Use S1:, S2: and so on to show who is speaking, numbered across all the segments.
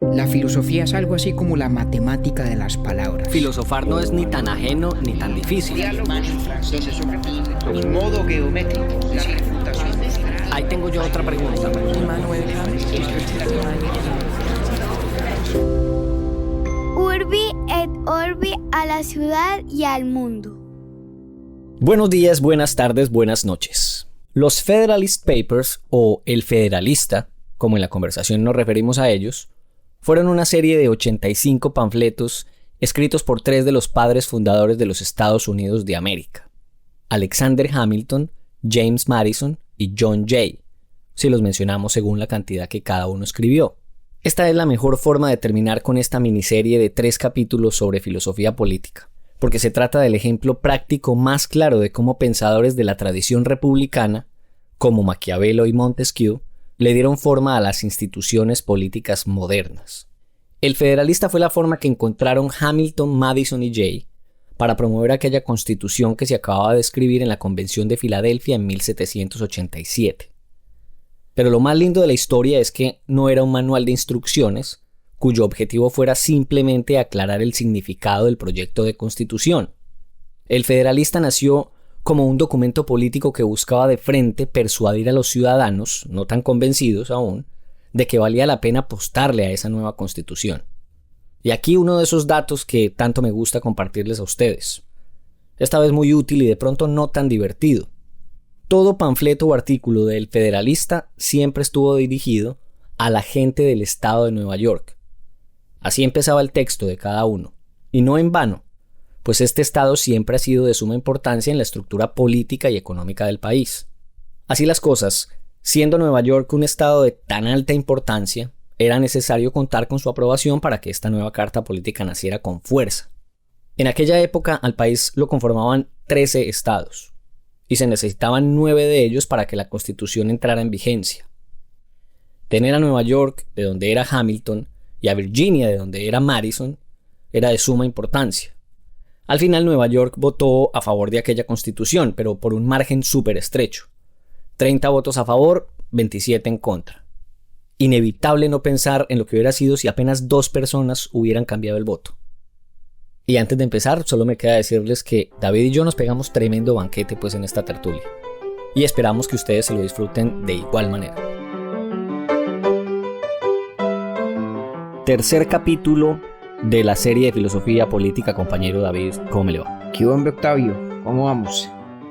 S1: La filosofía es algo así como la matemática de las palabras.
S2: Filosofar no es ni tan ajeno ni tan difícil.
S1: Y modo geométrico, la refutación.
S2: Ahí tengo yo otra pregunta.
S3: Urbi et Orbi, a la ciudad y al mundo.
S4: Buenos días, buenas tardes, buenas noches. Los Federalist Papers, o El Federalista, como en la conversación nos referimos a ellos, fueron una serie de 85 panfletos escritos por tres de los padres fundadores de los Estados Unidos de América: Alexander Hamilton, James Madison y John Jay, si los mencionamos según la cantidad que cada uno escribió. Esta es la mejor forma de terminar con esta miniserie de 3 capítulos sobre filosofía política, porque se trata del ejemplo práctico más claro de cómo pensadores de la tradición republicana, como Maquiavelo y Montesquieu, le dieron forma a las instituciones políticas modernas. El Federalista fue la forma que encontraron Hamilton, Madison y Jay para promover aquella constitución que se acababa de escribir en la Convención de Filadelfia en 1787. Pero lo más lindo de la historia es que no era un manual de instrucciones cuyo objetivo fuera simplemente aclarar el significado del proyecto de constitución. El Federalista nació como un documento político que buscaba de frente persuadir a los ciudadanos, no tan convencidos aún, de que valía la pena apostarle a esa nueva constitución. Y aquí uno de esos datos que tanto me gusta compartirles a ustedes. Esta vez muy útil y de pronto no tan divertido. Todo panfleto o artículo del Federalista siempre estuvo dirigido a la gente del estado de Nueva York. Así empezaba el texto de cada uno. Y no en vano, pues este estado siempre ha sido de suma importancia en la estructura política y económica del país. Así las cosas, siendo Nueva York un estado de tan alta importancia, era necesario contar con su aprobación para que esta nueva carta política naciera con fuerza. En aquella época al país lo conformaban 13 estados, y se necesitaban 9 de ellos para que la Constitución entrara en vigencia. Tener a Nueva York, de donde era Hamilton, y a Virginia, de donde era Madison, era de suma importancia. Al final Nueva York votó a favor de aquella Constitución, pero por un margen súper estrecho. 30 votos a favor, 27 en contra. Inevitable no pensar en lo que hubiera sido si apenas 2 personas hubieran cambiado el voto. Y antes de empezar, solo me queda decirles que David y yo nos pegamos tremendo banquete pues en esta tertulia. Y esperamos que ustedes se lo disfruten de igual manera. Tercer capítulo de la serie de filosofía política, compañero David. ¿Cómo me le va?
S1: ¿Qué hombre, Octavio? ¿Cómo vamos?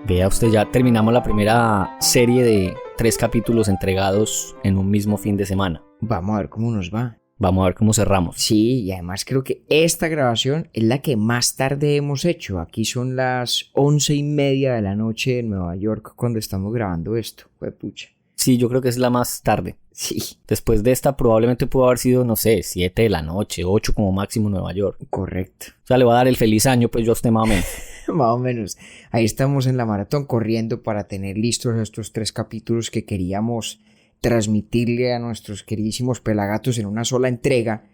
S4: Vea usted, ya terminamos la primera serie de 3 capítulos entregados en un mismo fin de semana.
S1: Vamos a ver cómo nos va.
S4: Vamos a ver cómo cerramos.
S1: Sí, y además creo que esta grabación es la que más tarde hemos hecho. Aquí son las 11:30 de la noche en Nueva York cuando estamos grabando esto. Pucha.
S4: Sí, yo creo que es la más tarde.
S1: Sí.
S4: Después de esta probablemente pudo haber sido, no sé, 7 de la noche, 8 como máximo en Nueva York.
S1: Correcto.
S4: O sea, le voy a dar el feliz año pues yo a usted más o menos.
S1: Más o menos. Ahí estamos en la maratón corriendo para tener listos estos 3 capítulos que queríamos transmitirle a nuestros queridísimos pelagatos en una sola entrega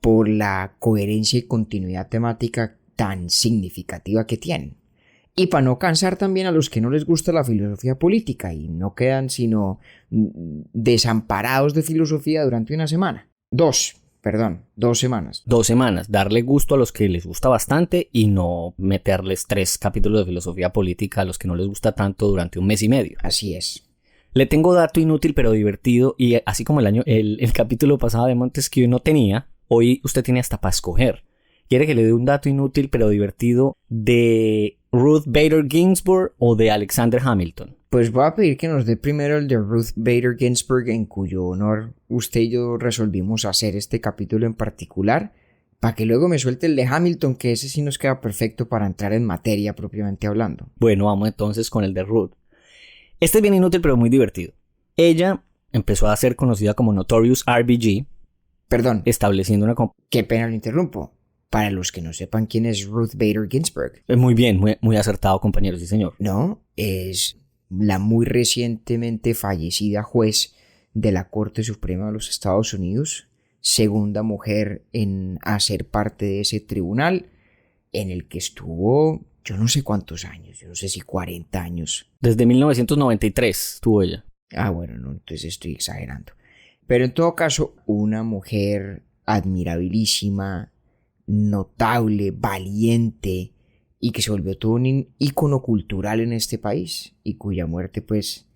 S1: por la coherencia y continuidad temática tan significativa que tienen. Y para no cansar también a los que no les gusta la filosofía política y no quedan sino desamparados de filosofía durante una semana. 2 semanas.
S4: 2 semanas, darle gusto a los que les gusta bastante y no meterles 3 capítulos de filosofía política a los que no les gusta tanto durante un mes y medio.
S1: Así es.
S4: Le tengo dato inútil pero divertido, y así como el capítulo pasado de Montesquieu no tenía, hoy usted tiene hasta para escoger. ¿Quiere que le dé un dato inútil pero divertido de Ruth Bader Ginsburg o de Alexander Hamilton?
S1: Pues voy a pedir que nos dé primero el de Ruth Bader Ginsburg, en cuyo honor usted y yo resolvimos hacer este capítulo en particular, para que luego me suelte el de Hamilton, que ese sí nos queda perfecto para entrar en materia propiamente hablando.
S4: Bueno, vamos entonces con el de Ruth. Este es bien inútil pero muy divertido. Ella empezó a ser conocida como Notorious RBG.
S1: Perdón.
S4: Estableciendo una...
S1: Qué pena lo interrumpo. Para los que no sepan quién es Ruth Bader Ginsburg.
S4: Muy bien, muy acertado, compañero, sí señor.
S1: No, es la muy recientemente fallecida juez de la Corte Suprema de los Estados Unidos, segunda mujer en hacer parte de ese tribunal, en el que estuvo yo no sé cuántos años, yo no sé si 40 años.
S4: Desde 1993 estuvo ella.
S1: Bueno, no, entonces estoy exagerando. Pero en todo caso, una mujer admirabilísima, notable, valiente y que se volvió todo un ícono cultural en este país y cuya muerte pues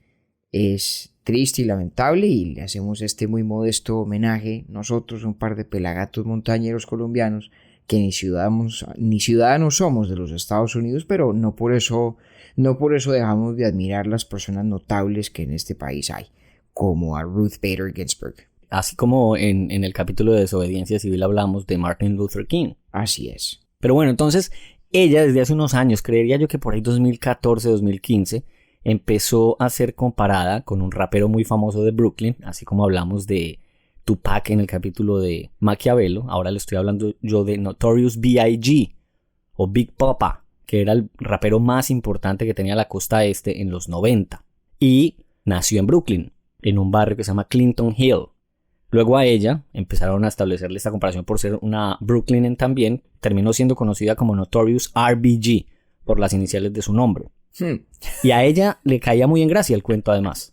S1: es triste y lamentable, y le hacemos este muy modesto homenaje nosotros, un par de pelagatos montañeros colombianos que ni ciudadanos somos de los Estados Unidos, pero no por eso dejamos de admirar las personas notables que en este país hay, como a Ruth Bader Ginsburg.
S4: Así como en el capítulo de desobediencia civil hablamos de Martin Luther King.
S1: Así es.
S4: Pero bueno, entonces ella desde hace unos años, creería yo que por ahí 2014, 2015, empezó a ser comparada con un rapero muy famoso de Brooklyn, así como hablamos de Tupac en el capítulo de Maquiavelo. Ahora le estoy hablando yo de Notorious B.I.G. o Big Papa, que era el rapero más importante que tenía la costa este en los 90. Y nació en Brooklyn, en un barrio que se llama Clinton Hill. Luego a ella empezaron a establecerle esta comparación por ser una Brooklynen también. Terminó siendo conocida como Notorious R.B.G. por las iniciales de su nombre. Y a ella le caía muy en gracia el cuento además.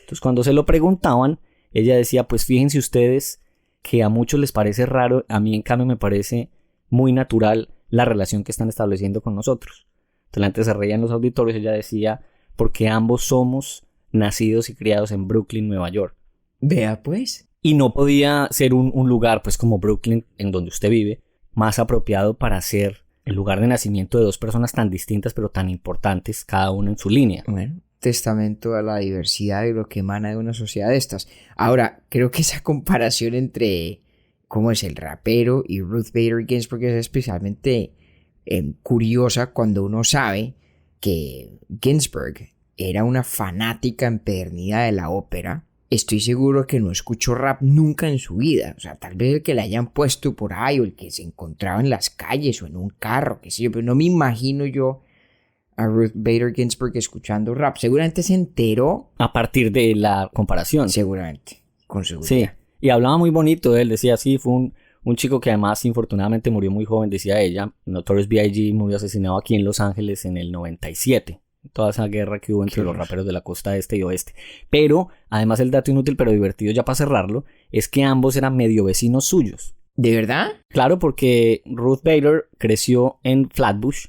S4: Entonces cuando se lo preguntaban, ella decía, pues fíjense ustedes que a muchos les parece raro, a mí en cambio me parece muy natural la relación que están estableciendo con nosotros. Entonces antes se reían los auditorios, ella decía, porque ambos somos nacidos y criados en Brooklyn, Nueva York.
S1: Vea pues.
S4: Y no podía ser un lugar pues como Brooklyn, en donde usted vive, más apropiado para ser el lugar de nacimiento de dos personas tan distintas pero tan importantes, cada una en su línea.
S1: Bueno, testamento a la diversidad y lo que emana de una sociedad de estas. Ahora, creo que esa comparación entre cómo es el rapero y Ruth Bader Ginsburg es especialmente curiosa cuando uno sabe que Ginsburg era una fanática empedernida de la ópera. Estoy seguro que no escuchó rap nunca en su vida. O sea, tal vez el que le hayan puesto por ahí o el que se encontraba en las calles o en un carro, qué sé yo. Pero no me imagino yo a Ruth Bader Ginsburg escuchando rap. Seguramente se enteró.
S4: A partir de la comparación.
S1: Seguramente, con seguridad.
S4: Sí, y hablaba muy bonito de él. Decía, sí, fue un chico que además infortunadamente murió muy joven, decía ella. Notorious B.I.G. murió asesinado aquí en Los Ángeles en el 97. Toda esa guerra que hubo entre los raperos de la costa este y oeste. Pero, además el dato inútil pero divertido ya para cerrarlo, es que ambos eran medio vecinos suyos.
S1: ¿De verdad?
S4: Claro, porque Ruth Bader creció en Flatbush,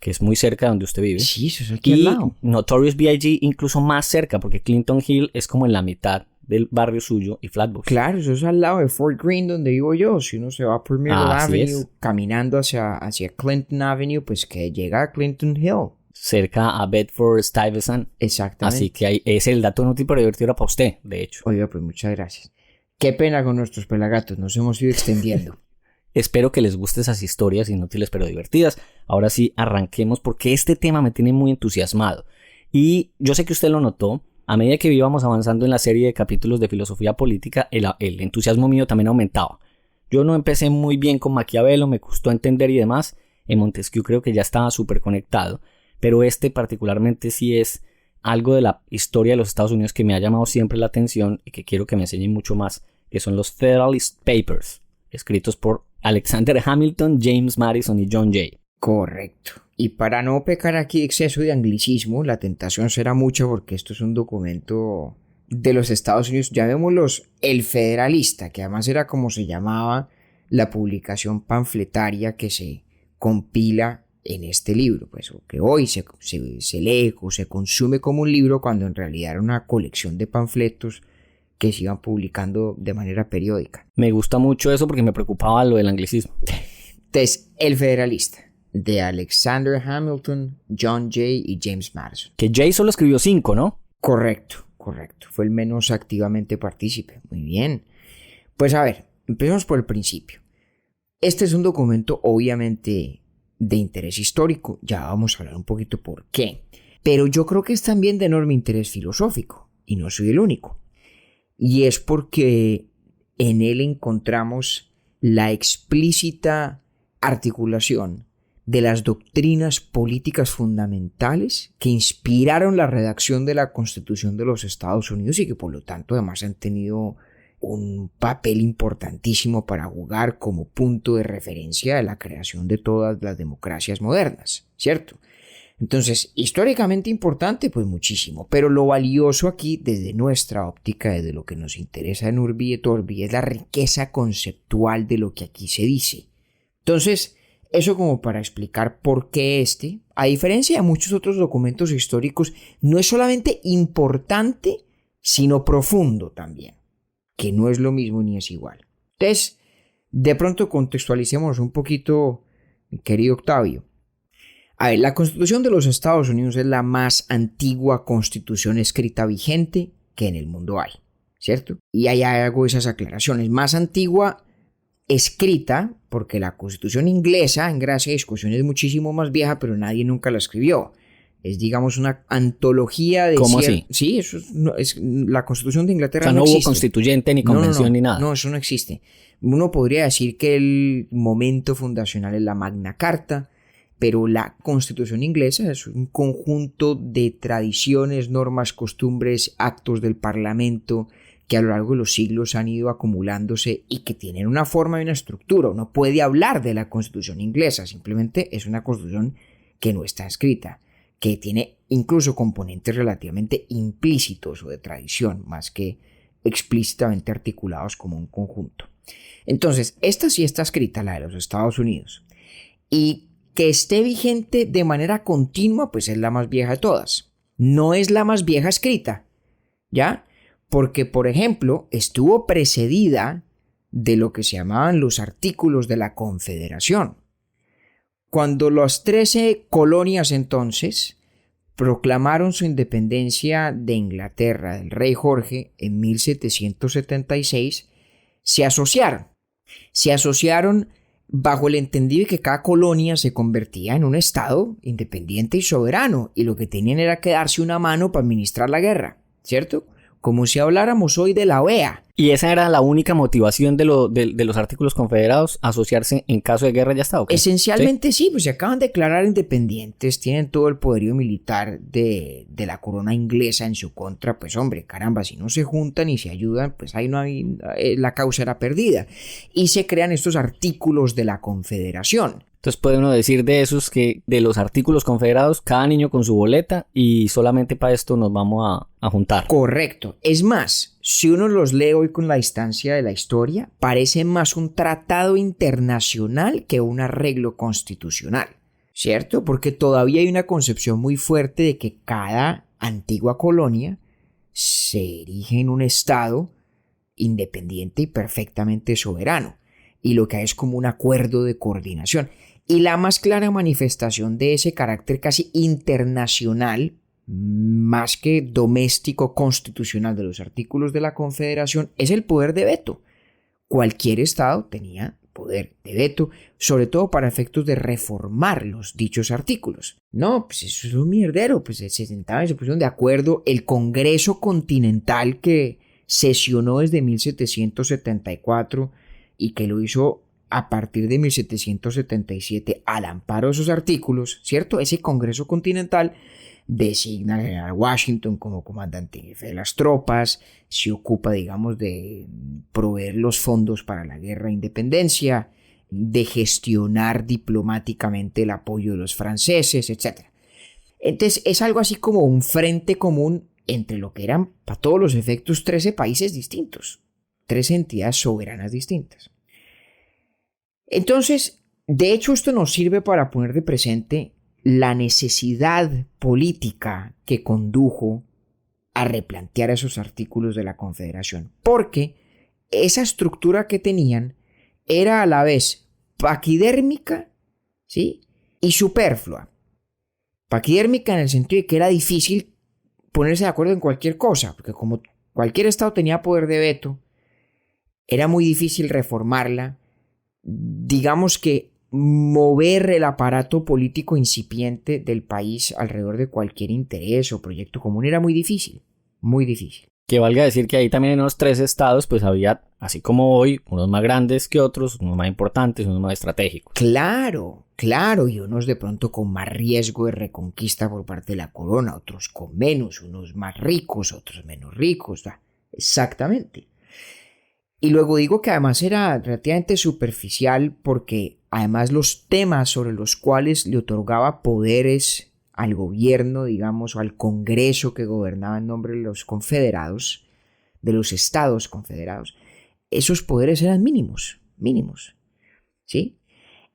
S4: que es muy cerca de donde usted vive.
S1: Sí, eso es aquí al lado.
S4: Notorious B.I.G. incluso más cerca, porque Clinton Hill es como en la mitad del barrio suyo y Flatbush.
S1: Claro, eso es al lado de Fort Greene, donde vivo yo. Si uno se va por Myrtle Avenue, caminando hacia Clinton Avenue, pues que llega a Clinton Hill.
S4: Cerca a Bedford-Stuyvesant.
S1: Exactamente.
S4: Así que ese es el dato inútil pero divertido para usted, de hecho.
S1: Oiga, pues muchas gracias. Qué pena con nuestros pelagatos, nos hemos ido extendiendo.
S4: Espero que les gusten esas historias inútiles pero divertidas. Ahora sí, arranquemos porque este tema me tiene muy entusiasmado. Y yo sé que usted lo notó, a medida que íbamos avanzando en la serie de capítulos de filosofía política, el entusiasmo mío también aumentaba. Yo no empecé muy bien con Maquiavelo, me costó entender y demás. En Montesquieu creo que ya estaba súper conectado. Pero este particularmente sí es algo de la historia de los Estados Unidos que me ha llamado siempre la atención y que quiero que me enseñen mucho más, que son los Federalist Papers, escritos por Alexander Hamilton, James Madison y John Jay.
S1: Correcto. Y para no pecar aquí de exceso de anglicismo, la tentación será mucha porque esto es un documento de los Estados Unidos, llamémoslos el Federalista, que además era como se llamaba la publicación panfletaria que se compila en este libro, pues que hoy se lee o se consume como un libro cuando en realidad era una colección de panfletos que se iban publicando de manera periódica.
S4: Me gusta mucho eso porque me preocupaba lo del anglicismo.
S1: Entonces, El Federalista, de Alexander Hamilton, John Jay y James Madison.
S4: Que Jay solo escribió 5, ¿no?
S1: Correcto. Fue el menos activamente partícipe. Muy bien. Pues a ver, empecemos por el principio. Este es un documento obviamente de interés histórico, ya vamos a hablar un poquito por qué, pero yo creo que es también de enorme interés filosófico, y no soy el único, y es porque en él encontramos la explícita articulación de las doctrinas políticas fundamentales que inspiraron la redacción de la Constitución de los Estados Unidos y que por lo tanto además han tenido un papel importantísimo para jugar como punto de referencia de la creación de todas las democracias modernas, ¿cierto? Entonces, históricamente importante, pues muchísimo, pero lo valioso aquí desde nuestra óptica, desde lo que nos interesa en Urbi et Orbi, es la riqueza conceptual de lo que aquí se dice. Entonces, eso como para explicar por qué a diferencia de muchos otros documentos históricos, no es solamente importante, sino profundo también, que no es lo mismo ni es igual. Entonces, de pronto contextualicemos un poquito, mi querido Octavio. A ver, la Constitución de los Estados Unidos es la más antigua constitución escrita vigente que en el mundo hay, ¿cierto? Y ahí hago esas aclaraciones. Más antigua escrita, porque la Constitución inglesa, en gracia de discusión, es muchísimo más vieja, pero nadie nunca la escribió. Es, digamos, una antología de...
S4: ¿Cómo así?
S1: Sí, eso es la Constitución de Inglaterra.
S4: O sea, no hubo constituyente ni convención ni nada.
S1: No, eso no existe. Uno podría decir que el momento fundacional es la Magna Carta, pero la Constitución inglesa es un conjunto de tradiciones, normas, costumbres, actos del Parlamento que a lo largo de los siglos han ido acumulándose y que tienen una forma y una estructura. Uno puede hablar de la Constitución inglesa, simplemente es una Constitución que no está escrita, que tiene incluso componentes relativamente implícitos o de tradición, más que explícitamente articulados como un conjunto. Entonces, esta sí está escrita, la de los Estados Unidos, y que esté vigente de manera continua, pues es la más vieja de todas. No es la más vieja escrita, ¿ya? Porque, por ejemplo, estuvo precedida de lo que se llamaban los artículos de la Confederación. Cuando las 13 colonias entonces proclamaron su independencia de Inglaterra, del rey Jorge, en 1776, se asociaron bajo el entendido de que cada colonia se convertía en un estado independiente y soberano, y lo que tenían era que darse una mano para administrar la guerra, ¿cierto? Como si habláramos hoy de la OEA.
S4: ¿Y esa era la única motivación de los artículos confederados, asociarse en caso de guerra? ¿Ya está? ¿Okay?
S1: Esencialmente sí, pues se acaban de declarar independientes, tienen todo el poderío militar de la corona inglesa en su contra, pues hombre, caramba, si no se juntan y se ayudan, pues ahí no hay, la causa era perdida. Y se crean estos artículos de la Confederación.
S4: Entonces puede uno decir de esos que de los artículos confederados, cada niño con su boleta y solamente para esto nos vamos a juntar.
S1: Correcto. Es más, si uno los lee hoy con la distancia de la historia, parece más un tratado internacional que un arreglo constitucional, ¿cierto? Porque todavía hay una concepción muy fuerte de que cada antigua colonia se erige en un estado independiente y perfectamente soberano, y lo que hay es como un acuerdo de coordinación. Y la más clara manifestación de ese carácter casi internacional, más que doméstico constitucional de los artículos de la Confederación, es el poder de veto. Cualquier estado tenía poder de veto, sobre todo para efectos de reformar los dichos artículos. No, pues eso es un mierdero, pues se sentaban y se pusieron de acuerdo. El Congreso Continental, que sesionó desde 1774 y que lo hizo a partir de 1777 al amparo de esos artículos, ¿cierto? Ese Congreso Continental designa al general Washington como comandante en jefe de las tropas, se ocupa, digamos, de proveer los fondos para la guerra de independencia, de gestionar diplomáticamente el apoyo de los franceses, etc. Entonces es algo así como un frente común entre lo que eran, para todos los efectos, 13 países distintos, 13 entidades soberanas distintas. Entonces, de hecho, esto nos sirve para poner de presente la necesidad política que condujo a replantear esos artículos de la Confederación, porque esa estructura que tenían era a la vez paquidérmica, ¿sí?, y superflua. Paquidérmica en el sentido de que era difícil ponerse de acuerdo en cualquier cosa, porque como cualquier estado tenía poder de veto, era muy difícil reformarla. Digamos que mover el aparato político incipiente del país alrededor de cualquier interés o proyecto común era muy difícil, muy difícil.
S4: Que valga decir que ahí también en los 3 estados pues había, así como hoy, unos más grandes que otros, unos más importantes, unos más estratégicos.
S1: Claro, y unos de pronto con más riesgo de reconquista por parte de la corona, otros con menos, unos más ricos, otros menos ricos, exactamente. Y luego digo que además era relativamente superficial porque además los temas sobre los cuales le otorgaba poderes al gobierno, digamos, o al Congreso que gobernaba en nombre de los confederados, de los estados confederados, esos poderes eran mínimos, ¿sí?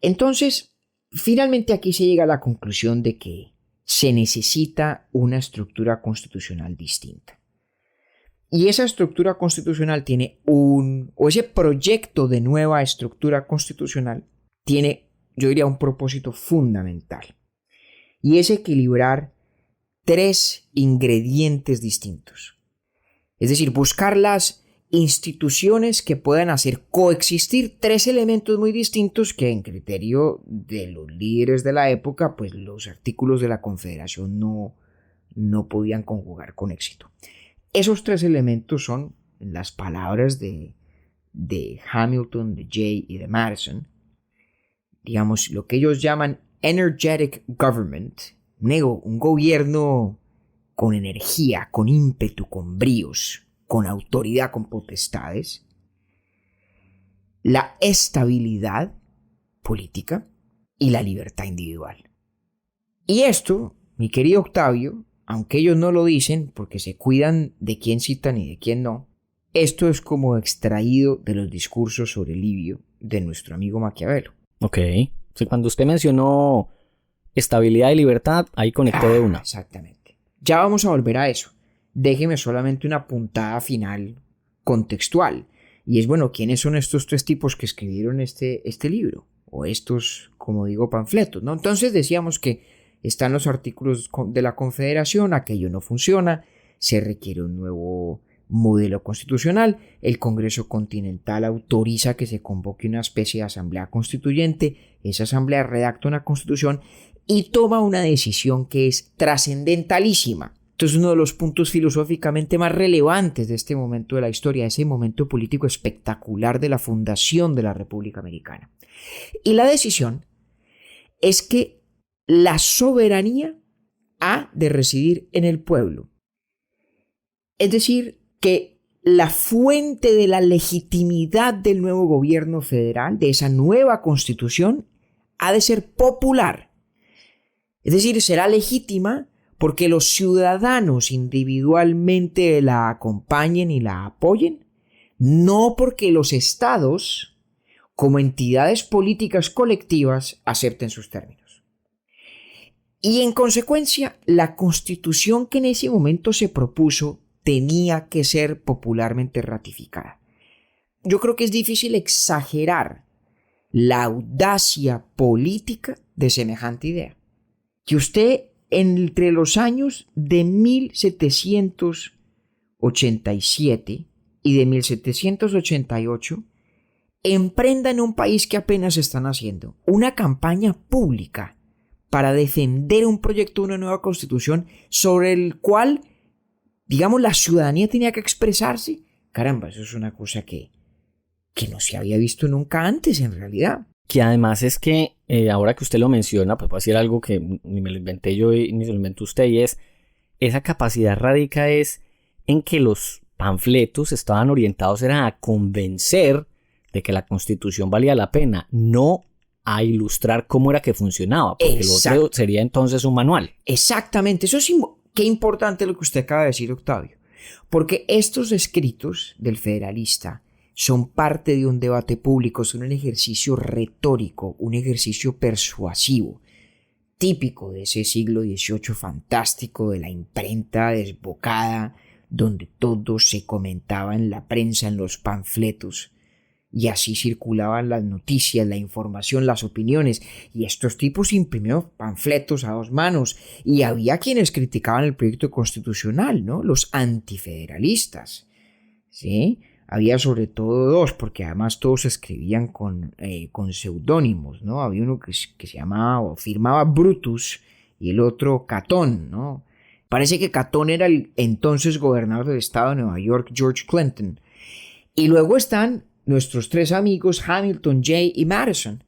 S1: Entonces, finalmente aquí se llega a la conclusión de que se necesita una estructura constitucional distinta. Y esa estructura constitucional o ese proyecto de nueva estructura constitucional tiene, yo diría, un propósito fundamental. Y es equilibrar 3 ingredientes distintos. Es decir, buscar las instituciones que puedan hacer coexistir 3 elementos muy distintos que en criterio de los líderes de la época, pues los artículos de la Confederación no podían conjugar con éxito. Esos 3 elementos son, en las palabras de Hamilton, de Jay y de Madison, digamos, lo que ellos llaman energetic government, un gobierno con energía, con ímpetu, con bríos, con autoridad, con potestades, la estabilidad política y la libertad individual. Y esto, mi querido Octavio, aunque ellos no lo dicen porque se cuidan de quién citan y de quién no, esto es como extraído de los discursos sobre Livio de nuestro amigo Maquiavelo.
S4: Ok. Sí, cuando usted mencionó estabilidad y libertad, ahí conecté de una.
S1: Exactamente. Ya vamos a volver a eso. Déjeme solamente una puntada final contextual. Y es, bueno, ¿quiénes son estos 3 tipos que escribieron este libro? O estos, como digo, panfletos, ¿no? Entonces decíamos que están los artículos de la Confederación, aquello no funciona, se requiere un nuevo modelo constitucional, el Congreso Continental autoriza que se convoque una especie de asamblea constituyente, esa asamblea redacta una constitución y toma una decisión que es trascendentalísima. Entonces, uno de los puntos filosóficamente más relevantes de este momento de la historia, ese momento político espectacular de la fundación de la República Americana. Y la decisión es que la soberanía ha de residir en el pueblo. Es decir, que la fuente de la legitimidad del nuevo gobierno federal, de esa nueva constitución, ha de ser popular. Es decir, será legítima porque los ciudadanos individualmente la acompañen y la apoyen, no porque los estados, como entidades políticas colectivas, acepten sus términos. Y en consecuencia, la constitución que en ese momento se propuso tenía que ser popularmente ratificada. Yo creo que es difícil exagerar la audacia política de semejante idea. Que usted entre los años de 1787 y de 1788 emprenda en un país que apenas están haciendo una campaña pública para defender un proyecto de una nueva constitución sobre el cual, digamos, la ciudadanía tenía que expresarse. Caramba, eso es una cosa que no se había visto nunca antes en realidad.
S4: Que además es que, ahora que usted lo menciona, pues va a decir algo que ni me lo inventé yo ni se lo inventó usted, y es, esa capacidad radica es en que los panfletos estaban orientados era a convencer de que la Constitución valía la pena, no a ilustrar cómo era que funcionaba, porque
S1: Exacto.
S4: Lo otro sería entonces un manual.
S1: Exactamente, eso es qué importante lo que usted acaba de decir, Octavio, porque estos escritos del Federalista son parte de un debate público, son un ejercicio retórico, un ejercicio persuasivo, típico de ese siglo XVIII fantástico, de la imprenta desbocada, donde todo se comentaba en la prensa, en los panfletos, y así circulaban las noticias, la información, las opiniones, y estos tipos imprimieron panfletos a 2 manos, y había quienes criticaban el proyecto constitucional, ¿no? Los antifederalistas, ¿sí? Había sobre todo 2, porque además todos escribían con seudónimos, ¿no? Había uno que se llamaba o firmaba Brutus y el otro Catón, ¿no? Parece que Catón era el entonces gobernador del estado de Nueva York, George Clinton. Y luego están nuestros 3 amigos, Hamilton, Jay y Madison.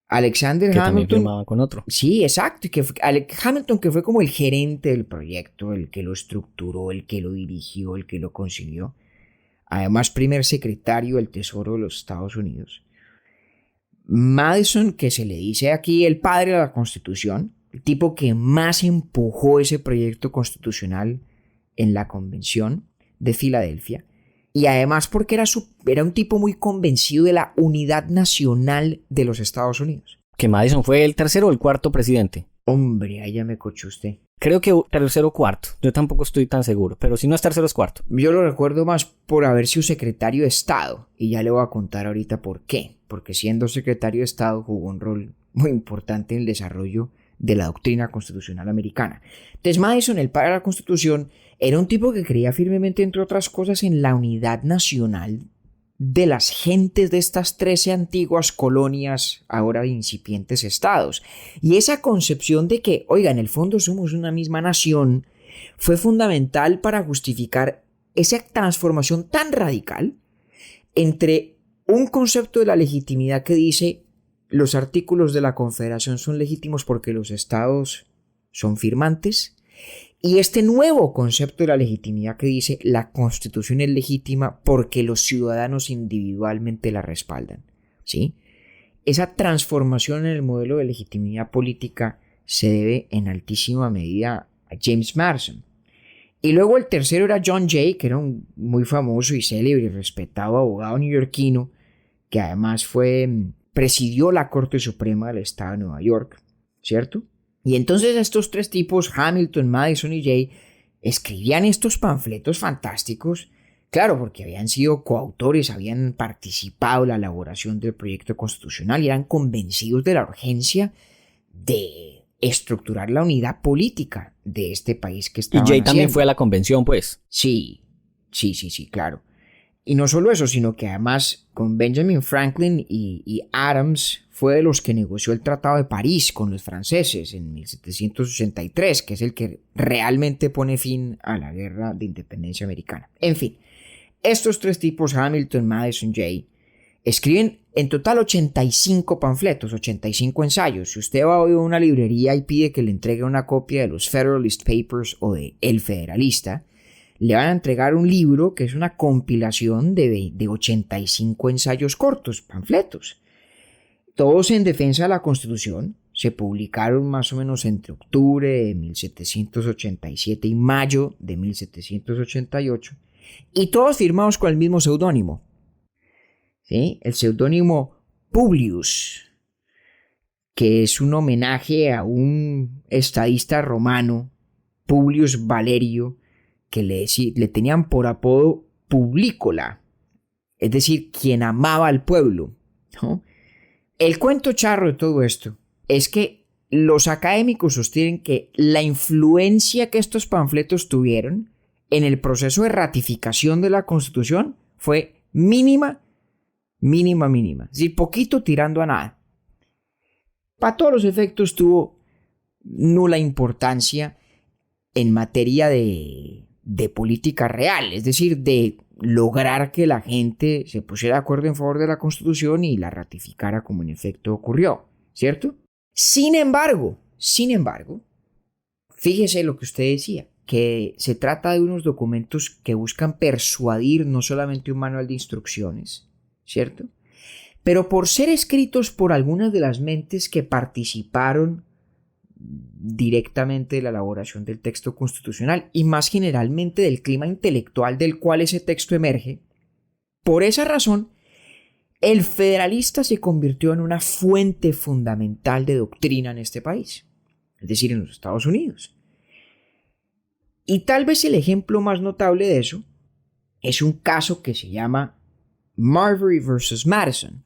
S1: Alexander
S4: que
S1: Hamilton.
S4: También firmaba con otro.
S1: Sí, exacto. Hamilton, que fue como el gerente del proyecto, el que lo estructuró, el que lo dirigió, el que lo consiguió. Además, primer secretario del Tesoro de los Estados Unidos. Madison, que se le dice aquí el padre de la Constitución, el tipo que más empujó ese proyecto constitucional en la Convención de Filadelfia, y además porque era un tipo muy convencido de la unidad nacional de los Estados Unidos.
S4: ¿Que Madison fue el tercero o el cuarto presidente?
S1: Hombre, ahí ya me cochó usted.
S4: Creo que tercero o cuarto. Yo tampoco estoy tan seguro, pero si no es tercero es cuarto.
S1: Yo lo recuerdo más por haber sido secretario de Estado, y ya le voy a contar ahorita por qué. Porque siendo secretario de Estado jugó un rol muy importante en el desarrollo de la doctrina constitucional americana. Entonces Madison, el padre de la Constitución, era un tipo que creía firmemente, entre otras cosas, en la unidad nacional de las gentes de estas 13 antiguas colonias, ahora de incipientes estados. Y esa concepción de que, oiga, en el fondo somos una misma nación, fue fundamental para justificar esa transformación tan radical entre un concepto de la legitimidad que dice los artículos de la Confederación son legítimos porque los estados son firmantes, y este nuevo concepto de la legitimidad que dice la Constitución es legítima porque los ciudadanos individualmente la respaldan, ¿sí? Esa transformación en el modelo de legitimidad política se debe en altísima medida a James Madison. Y luego el tercero era John Jay, que era un muy famoso y célebre y respetado abogado neoyorquino, que además presidió la Corte Suprema del Estado de Nueva York, ¿cierto? Y entonces estos tres tipos, Hamilton, Madison y Jay, escribían estos panfletos fantásticos, claro, porque habían sido coautores, habían participado en la elaboración del proyecto constitucional y eran convencidos de la urgencia de estructurar la unidad política de este país que estaban
S4: haciendo. Y Jay también
S1: haciendo.
S4: fue a la convención, pues.
S1: Sí, claro. Y no solo eso, sino que además con Benjamin Franklin y Adams fue de los que negoció el Tratado de París con los franceses en 1783, que es el que realmente pone fin a la Guerra de Independencia Americana. En fin, estos tres tipos, Hamilton, Madison, Jay, escriben en total 85 panfletos, 85 ensayos. Si usted va hoy a una librería y pide que le entregue una copia de los Federalist Papers o de El Federalista, le van a entregar un libro que es una compilación de 85 ensayos cortos, panfletos. Todos en defensa de la Constitución. Se publicaron más o menos entre octubre de 1787 y mayo de 1788. Y todos firmados con el mismo seudónimo. ¿Sí? El seudónimo Publius, que es un homenaje a un estadista romano, Publius Valerio, que le tenían por apodo Publicola, es decir, quien amaba al pueblo, ¿no? El cuento charro de todo esto es que los académicos sostienen que la influencia que estos panfletos tuvieron en el proceso de ratificación de la Constitución fue mínima, es decir, poquito tirando a nada. Para todos los efectos tuvo nula importancia en materia de política real, es decir, de lograr que la gente se pusiera de acuerdo en favor de la Constitución y la ratificara como en efecto ocurrió, ¿cierto? Sin embargo, fíjese lo que usted decía, que se trata de unos documentos que buscan persuadir no solamente un manual de instrucciones, ¿cierto? Pero por ser escritos por algunas de las mentes que participaron directamente de la elaboración del texto constitucional y más generalmente del clima intelectual del cual ese texto emerge, por esa razón, el Federalista se convirtió en una fuente fundamental de doctrina en este país, es decir, en los Estados Unidos. Y tal vez el ejemplo más notable de eso es un caso que se llama Marbury versus Madison.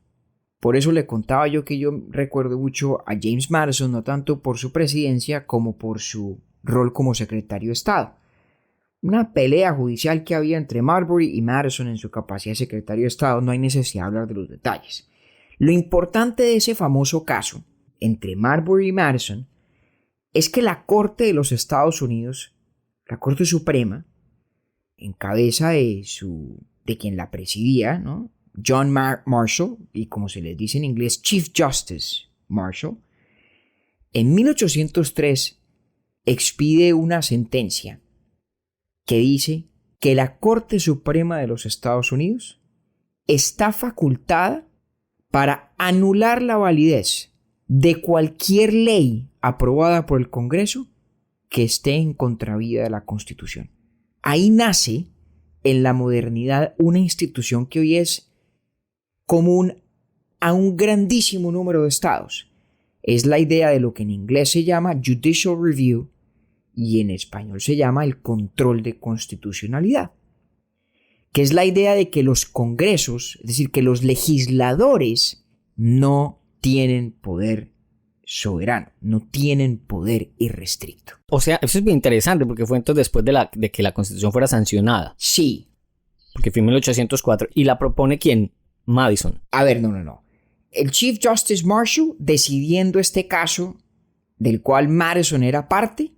S1: Por eso le contaba yo que yo recuerdo mucho a James Madison, no tanto por su presidencia como por su rol como secretario de Estado. Una pelea judicial que había entre Marbury y Madison en su capacidad de secretario de Estado, no hay necesidad de hablar de los detalles. Lo importante de ese famoso caso entre Marbury y Madison es que la Corte de los Estados Unidos, la Corte Suprema, en cabeza de quien la presidía, ¿no? John Marshall, y como se les dice en inglés, Chief Justice Marshall, en 1803 expide una sentencia que dice que la Corte Suprema de los Estados Unidos está facultada para anular la validez de cualquier ley aprobada por el Congreso que esté en contravía de la Constitución. Ahí nace en la modernidad una institución que hoy es común a un grandísimo número de estados. Es la idea de lo que en inglés se llama Judicial Review y en español se llama el control de constitucionalidad, que es la idea de que los congresos, es decir, que los legisladores no tienen poder soberano, no tienen poder irrestricto.
S4: O sea, eso es bien interesante porque fue entonces después de que la Constitución fuera sancionada.
S1: Sí.
S4: Porque fue en 1804. ¿Y la propone quién? Madison.
S1: A ver, no. El Chief Justice Marshall, decidiendo este caso, del cual Madison era parte,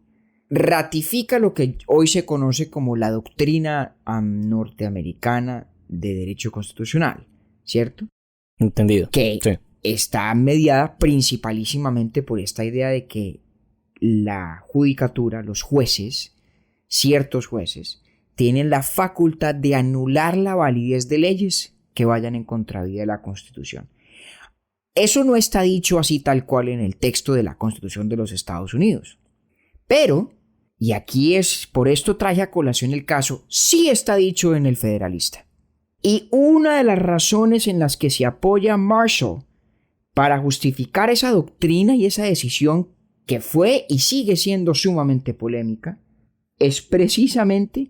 S1: ratifica lo que hoy se conoce como la doctrina norteamericana de derecho constitucional, ¿cierto?
S4: Entendido.
S1: Que
S4: sí.
S1: Está mediada principalísimamente por esta idea de que la judicatura, los jueces, ciertos jueces, tienen la facultad de anular la validez de leyes que vayan en contravía de la Constitución. Eso no está dicho así tal cual en el texto de la Constitución de los Estados Unidos. Pero, y aquí es, por esto traje a colación el caso, sí está dicho en el Federalista. Y una de las razones en las que se apoya Marshall para justificar esa doctrina y esa decisión que fue y sigue siendo sumamente polémica, es precisamente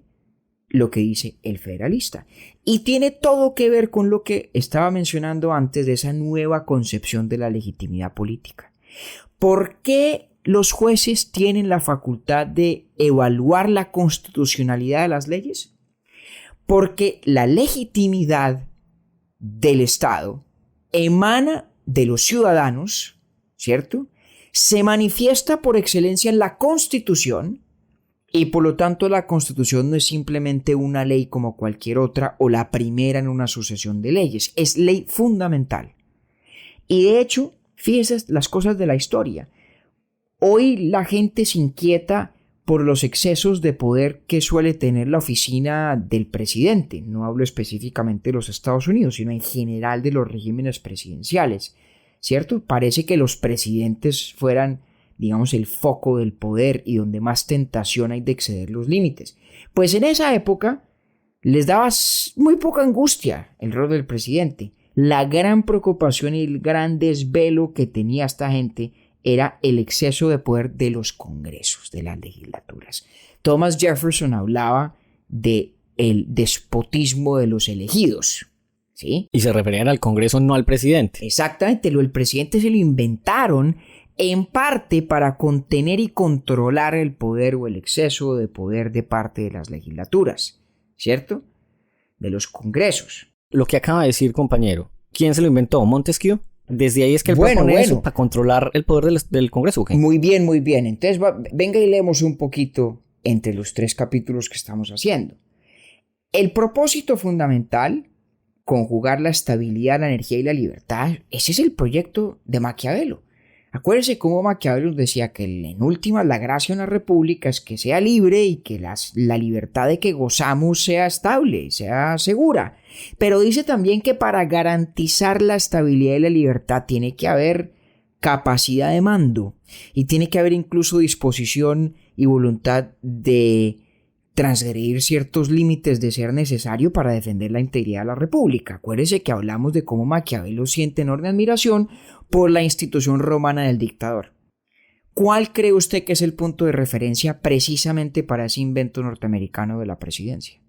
S1: lo que dice el Federalista. Y tiene todo que ver con lo que estaba mencionando antes de esa nueva concepción de la legitimidad política. ¿Por qué los jueces tienen la facultad de evaluar la constitucionalidad de las leyes? Porque la legitimidad del Estado emana de los ciudadanos, ¿cierto? Se manifiesta por excelencia en la Constitución y por lo tanto la Constitución no es simplemente una ley como cualquier otra o la primera en una sucesión de leyes, es ley fundamental. Y de hecho, fíjense las cosas de la historia. Hoy la gente se inquieta por los excesos de poder que suele tener la oficina del presidente. No hablo específicamente de los Estados Unidos, sino en general de los regímenes presidenciales, ¿cierto? Parece que los presidentes fueran, digamos, el foco del poder y donde más tentación hay de exceder los límites. Pues en esa época les daba muy poca angustia el rol del presidente. La gran preocupación y el gran desvelo que tenía esta gente era el exceso de poder de los congresos, de las legislaturas. Thomas Jefferson hablaba de el despotismo de los elegidos, ¿sí?
S4: Y se referían al Congreso, no al presidente.
S1: Exactamente, el presidente se lo inventaron en parte para contener y controlar el poder o el exceso de poder de parte de las legislaturas, ¿cierto? De los congresos.
S4: Lo que acaba de decir, compañero, ¿quién se lo inventó? ¿Montesquieu? Desde ahí es que él propone eso para controlar el poder del Congreso, ¿o qué?
S1: Muy bien, muy bien. Entonces, venga y leemos un poquito entre los 3 capítulos que estamos haciendo. El propósito fundamental, conjugar la estabilidad, la energía y la libertad, ese es el proyecto de Maquiavelo. Acuérdense cómo Maquiavelo decía que en última la gracia de una república es que sea libre y que la libertad de que gozamos sea estable, sea segura. Pero dice también que para garantizar la estabilidad y la libertad tiene que haber capacidad de mando y tiene que haber incluso disposición y voluntad de transgredir ciertos límites de ser necesario para defender la integridad de la república. Acuérdese que hablamos de cómo Maquiavelo siente enorme admiración por la institución romana del dictador. ¿Cuál cree usted que es el punto de referencia precisamente para ese invento norteamericano de la presidencia?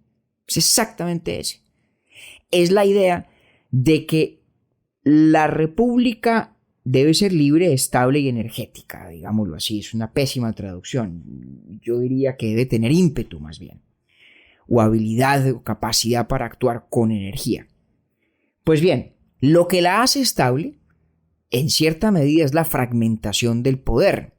S1: Es exactamente ese. Es la idea de que la república debe ser libre, estable y energética, digámoslo así. Es una pésima traducción. Yo diría que debe tener ímpetu más bien, o habilidad o capacidad para actuar con energía. Pues bien, lo que la hace estable, en cierta medida, es la fragmentación del poder,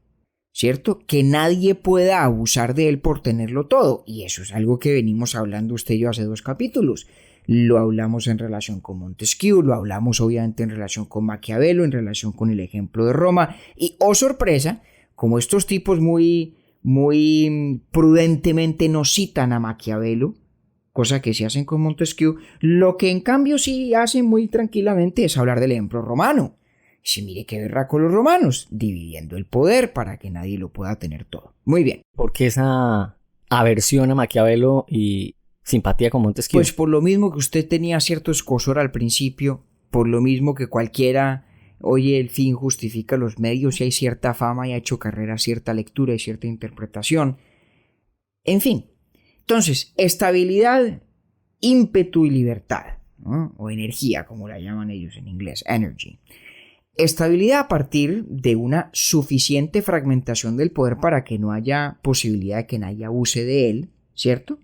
S1: ¿cierto? Que nadie pueda abusar de él por tenerlo todo. Y eso es algo que venimos hablando usted y yo hace 2 capítulos. Lo hablamos en relación con Montesquieu, lo hablamos obviamente en relación con Maquiavelo, en relación con el ejemplo de Roma. Y, oh sorpresa, como estos tipos muy prudentemente no citan a Maquiavelo, cosa que sí hacen con Montesquieu, lo que en cambio sí hacen muy tranquilamente es hablar del ejemplo romano, Se mire qué berraco los romanos, dividiendo el poder para que nadie lo pueda tener todo. Muy bien.
S4: ¿Por qué esa aversión a Maquiavelo y simpatía con Montesquieu?
S1: Pues por lo mismo que usted tenía cierto escozor al principio, por lo mismo que cualquiera, oye, el fin justifica los medios, y hay cierta fama y ha hecho carrera, cierta lectura y cierta interpretación. En fin, entonces, estabilidad, ímpetu y libertad, ¿no? O energía, como la llaman ellos en inglés, energy. Estabilidad a partir de una suficiente fragmentación del poder para que no haya posibilidad de que nadie abuse de él, ¿cierto?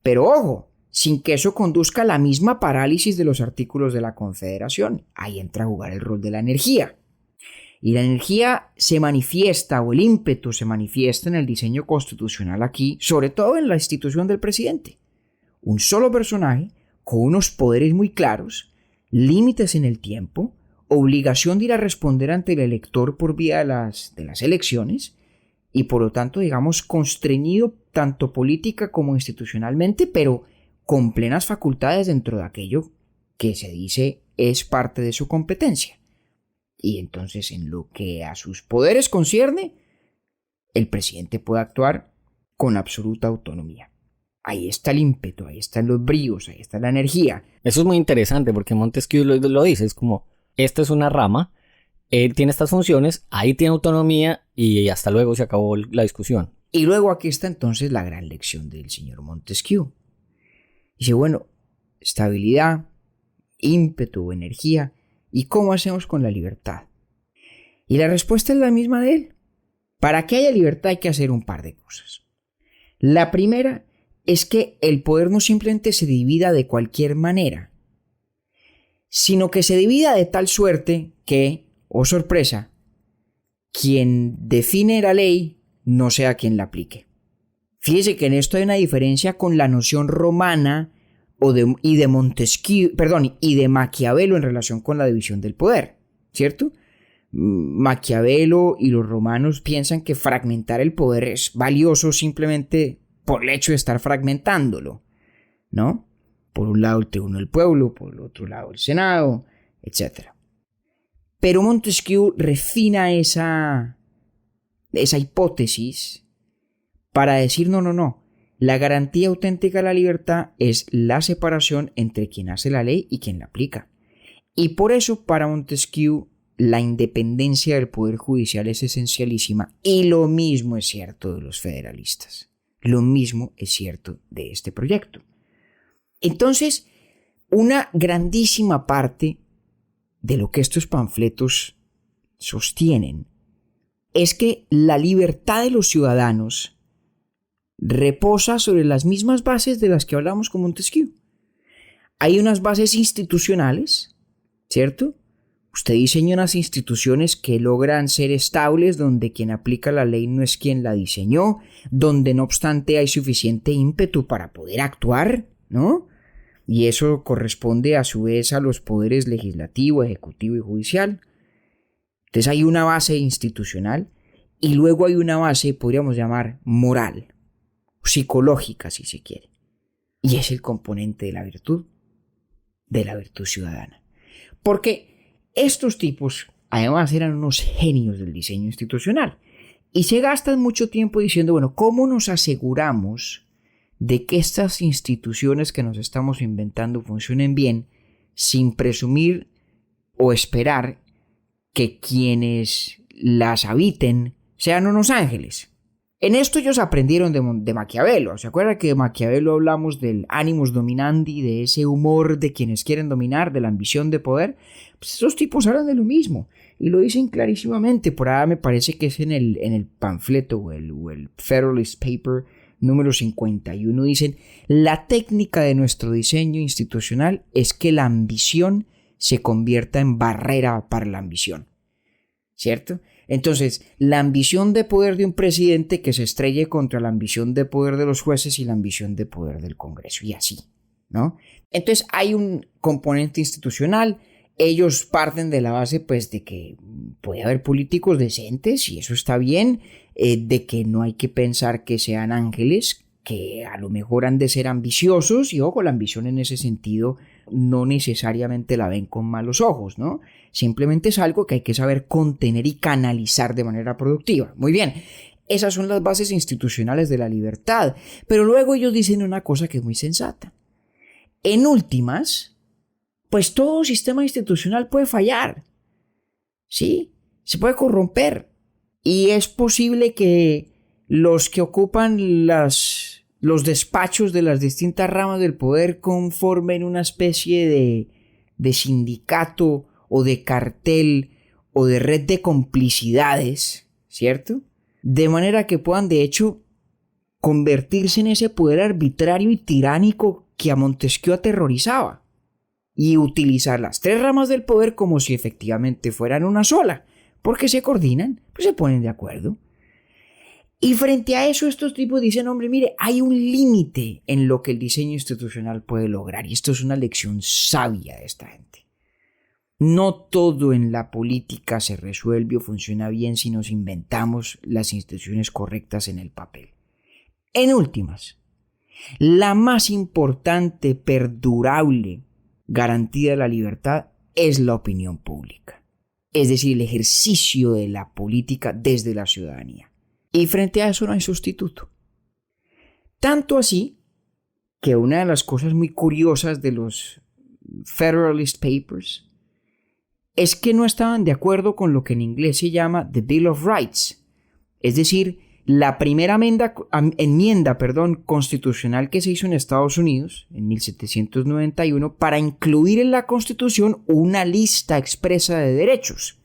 S1: Pero ojo, sin que eso conduzca a la misma parálisis de los artículos de la Confederación. Ahí entra a jugar el rol de la energía. Y la energía se manifiesta, o el ímpetu se manifiesta en el diseño constitucional aquí, sobre todo en la institución del presidente. Un solo personaje con unos poderes muy claros, límites en el tiempo, obligación de ir a responder ante el elector por vía de las elecciones y por lo tanto, digamos, constreñido tanto política como institucionalmente, pero con plenas facultades dentro de aquello que se dice es parte de su competencia. Y entonces, en lo que a sus poderes concierne, el presidente puede actuar con absoluta autonomía. Ahí está el ímpetu, ahí están los bríos, ahí está la energía.
S4: Eso es muy interesante porque Montesquieu lo dice, es como, esta es una rama, él tiene estas funciones, ahí tiene autonomía y hasta luego se acabó la discusión.
S1: Y luego aquí está entonces la gran lección del señor Montesquieu. Dice, bueno, estabilidad, ímpetu, energía, ¿y cómo hacemos con la libertad? Y la respuesta es la misma de él. Para que haya libertad hay que hacer un par de cosas. La primera es que el poder no simplemente se divida de cualquier manera, sino que se divida de tal suerte que, oh sorpresa, quien define la ley no sea quien la aplique. Fíjese que en esto hay una diferencia con la noción romana y de Maquiavelo en relación con la división del poder, ¿cierto? Maquiavelo y los romanos piensan que fragmentar el poder es valioso simplemente por el hecho de estar fragmentándolo, ¿no? Por un lado el tribuno del pueblo, por el otro lado el senado, etc. Pero Montesquieu refina esa hipótesis para decir no. La garantía auténtica de la libertad es la separación entre quien hace la ley y quien la aplica. Y por eso para Montesquieu la independencia del poder judicial es esencialísima, y lo mismo es cierto de los federalistas. Lo mismo es cierto de este proyecto. Entonces, una grandísima parte de lo que estos panfletos sostienen es que la libertad de los ciudadanos reposa sobre las mismas bases de las que hablamos con Montesquieu. Hay unas bases institucionales, ¿cierto? Usted diseña unas instituciones que logran ser estables, donde quien aplica la ley no es quien la diseñó, donde no obstante hay suficiente ímpetu para poder actuar, ¿no? Y eso corresponde a su vez a los poderes legislativo, ejecutivo y judicial. Entonces hay una base institucional y luego hay una base, podríamos llamar, moral, psicológica si se quiere. Y es el componente de la virtud ciudadana. Porque estos tipos además eran unos genios del diseño institucional y se gastan mucho tiempo diciendo, bueno, ¿cómo nos aseguramos de que estas instituciones que nos estamos inventando funcionen bien sin presumir o esperar que quienes las habiten sean unos ángeles? En esto ellos aprendieron de Maquiavelo. ¿Se acuerdan que de Maquiavelo hablamos del animus dominandi, de ese humor de quienes quieren dominar, de la ambición de poder? Pues esos tipos hablan de lo mismo y lo dicen clarísimamente. Por ahí me parece que es en el panfleto o el Federalist Paper número 51. Dicen, la técnica de nuestro diseño institucional es que la ambición se convierta en barrera para la ambición, ¿cierto? Entonces, la ambición de poder de un presidente que se estrelle contra la ambición de poder de los jueces y la ambición de poder del Congreso, y así, ¿no? Entonces, hay un componente institucional. Ellos parten de la base, pues, de que puede haber políticos decentes, y eso está bien, de que no hay que pensar que sean ángeles, que a lo mejor han de ser ambiciosos, y ojo, la ambición en ese sentido no necesariamente la ven con malos ojos, ¿no? Simplemente es algo que hay que saber contener y canalizar de manera productiva. Muy bien, esas son las bases institucionales de la libertad, pero luego ellos dicen una cosa que es muy sensata. En últimas, pues todo sistema institucional puede fallar, ¿sí? Se puede corromper y es posible que los que ocupan los despachos de las distintas ramas del poder conformen una especie de sindicato o de cartel o de red de complicidades, ¿cierto? De manera que puedan, de hecho, convertirse en ese poder arbitrario y tiránico que a Montesquieu aterrorizaba y utilizar las tres ramas del poder como si efectivamente fueran una sola, porque se coordinan, pues se ponen de acuerdo. Y frente a eso estos tipos dicen, hombre, mire, hay un límite en lo que el diseño institucional puede lograr, y esto es una lección sabia de esta gente. No todo en la política se resuelve o funciona bien si nos inventamos las instituciones correctas en el papel. En últimas, la más importante, perdurable garantía de la libertad es la opinión pública, es decir, el ejercicio de la política desde la ciudadanía. Y frente a eso no hay sustituto. Tanto así que una de las cosas muy curiosas de los Federalist Papers es que no estaban de acuerdo con lo que en inglés se llama The Bill of Rights, es decir, la primera enmienda constitucional que se hizo en Estados Unidos en 1791 para incluir en la Constitución una lista expresa de derechos.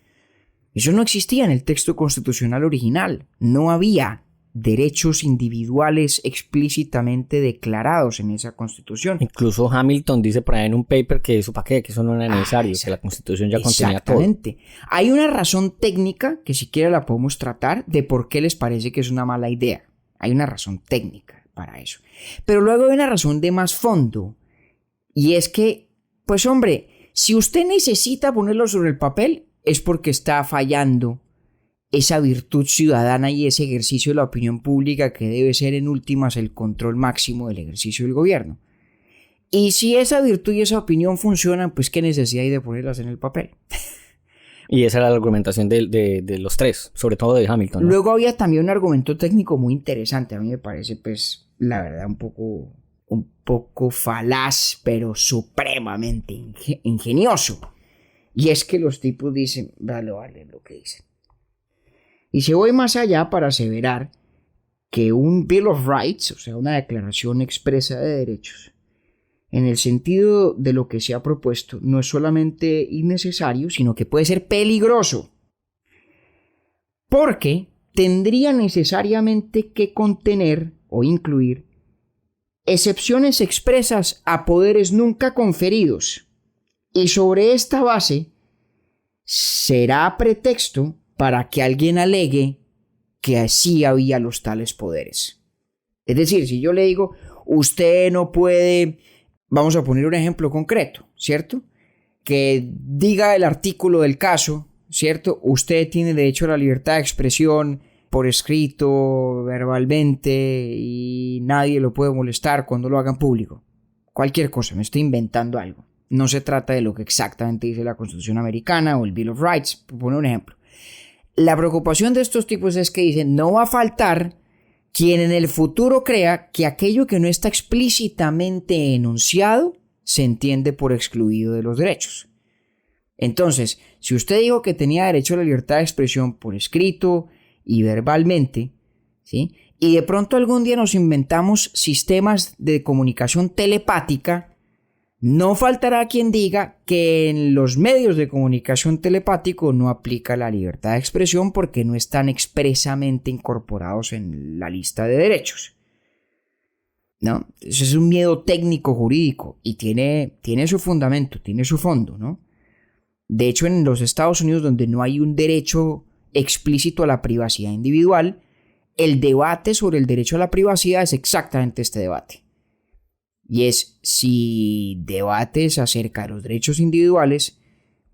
S1: Eso no existía en el texto constitucional original. No había derechos individuales explícitamente declarados en esa Constitución.
S4: Incluso Hamilton dice por ahí en un paper que eso para qué, que eso no era necesario, que la Constitución ya contenía todo.
S1: Exactamente. Hay una razón técnica que siquiera la podemos tratar de por qué les parece que es una mala idea. Hay una razón técnica para eso. Pero luego hay una razón de más fondo. Y es que, pues hombre, si usted necesita ponerlo sobre el papel, es porque está fallando esa virtud ciudadana y ese ejercicio de la opinión pública que debe ser en últimas el control máximo del ejercicio del gobierno. Y si esa virtud y esa opinión funcionan, pues qué necesidad hay de ponerlas en el papel.
S4: Y esa era la argumentación de los tres, sobre todo de Hamilton, ¿no?
S1: Luego había también un argumento técnico muy interesante, a mí me parece, pues, la verdad, un poco falaz, pero supremamente ingenioso. Y es que los tipos dicen, vale lo que dicen. Y se voy más allá para aseverar que un Bill of Rights, o sea, una declaración expresa de derechos, en el sentido de lo que se ha propuesto, no es solamente innecesario, sino que puede ser peligroso. Porque tendría necesariamente que contener o incluir excepciones expresas a poderes nunca conferidos. Y sobre esta base será pretexto para que alguien alegue que así había los tales poderes. Es decir, si yo le digo, usted no puede, vamos a poner un ejemplo concreto, ¿cierto? Que diga el artículo del caso, ¿cierto? Usted tiene derecho a la libertad de expresión por escrito, verbalmente, y nadie lo puede molestar cuando lo haga en público. Cualquier cosa, me estoy inventando algo. No se trata de lo que exactamente dice la Constitución americana o el Bill of Rights, por poner un ejemplo. La preocupación de estos tipos es que dicen, no va a faltar quien en el futuro crea que aquello que no está explícitamente enunciado se entiende por excluido de los derechos. Entonces, si usted dijo que tenía derecho a la libertad de expresión por escrito y verbalmente, ¿sí? Y de pronto algún día nos inventamos sistemas de comunicación telepática, no faltará quien diga que en los medios de comunicación telepático no aplica la libertad de expresión porque no están expresamente incorporados en la lista de derechos. ¿No? Eso es un miedo técnico jurídico y tiene su fundamento, tiene su fondo, ¿no? De hecho, en los Estados Unidos, donde no hay un derecho explícito a la privacidad individual, el debate sobre el derecho a la privacidad es exactamente este debate. Y es si debates acerca de los derechos individuales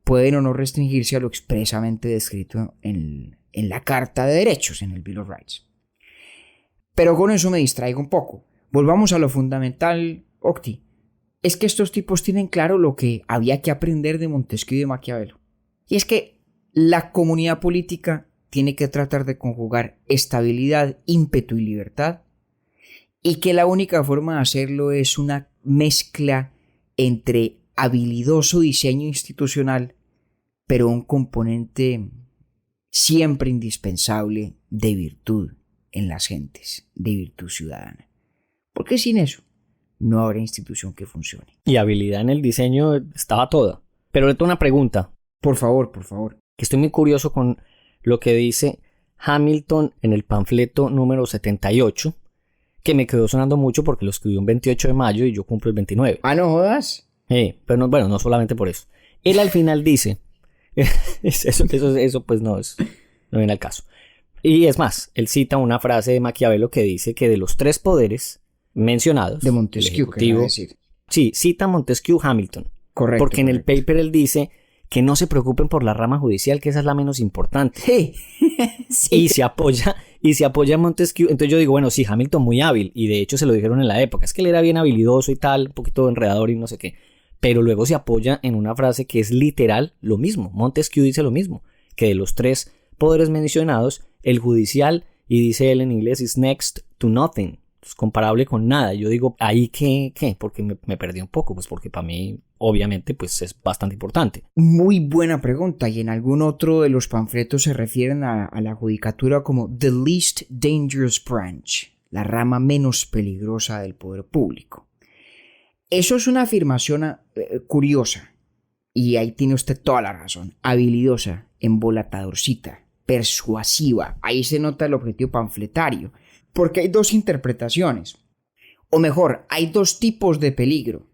S1: pueden o no restringirse a lo expresamente descrito en la Carta de Derechos, en el Bill of Rights. Pero con eso me distraigo un poco. Volvamos a lo fundamental, Octi. es que estos tipos tienen claro lo que había que aprender de Montesquieu y de Maquiavelo. Y es que la comunidad política tiene que tratar de conjugar estabilidad, ímpetu y libertad, y que la única forma de hacerlo es una mezcla entre habilidoso diseño institucional, pero un componente siempre indispensable de virtud en las gentes, de virtud ciudadana. Porque sin eso no habrá institución que funcione.
S4: Y habilidad en el diseño estaba toda. Pero le tengo una pregunta.
S1: Por favor, por favor.
S4: Que estoy muy curioso con lo que dice Hamilton en el panfleto número 78, que me quedó sonando mucho porque lo escribió un 28 de mayo y yo cumplo el 29.
S1: Ah, ¿no jodas?
S4: Pero no, bueno, no solamente por eso. Él al final dice, eso pues no viene al caso. Y es más, él cita una frase de Maquiavelo que dice que de los tres poderes mencionados,
S1: de Montesquieu,
S4: quería decir. Sí, cita Montesquieu Hamilton.
S1: Correcto.
S4: Porque en el paper él dice que no se preocupen por la rama judicial, que esa es la menos importante.
S1: Sí. Sí.
S4: Y se apoya en Montesquieu. Entonces yo digo, bueno, sí, Hamilton muy hábil, y de hecho se lo dijeron en la época, es que él era bien habilidoso y tal, un poquito enredador y no sé qué. Pero luego se apoya en una frase que es literal lo mismo. Montesquieu dice lo mismo, que de los tres poderes mencionados, el judicial, y dice él en inglés, is next to nothing. Es comparable con nada. Yo digo, ¿ahí qué? Porque me perdí un poco. Pues porque para mí, obviamente, pues es bastante importante.
S1: Muy buena pregunta. Y en algún otro de los panfletos se refieren a la judicatura como the least dangerous branch, la rama menos peligrosa del poder público. Eso es una afirmación curiosa. Y ahí tiene usted toda la razón. Habilidosa, embolatadorcita, persuasiva. Ahí se nota el objetivo panfletario. Porque hay dos interpretaciones. O mejor, hay dos tipos de peligro.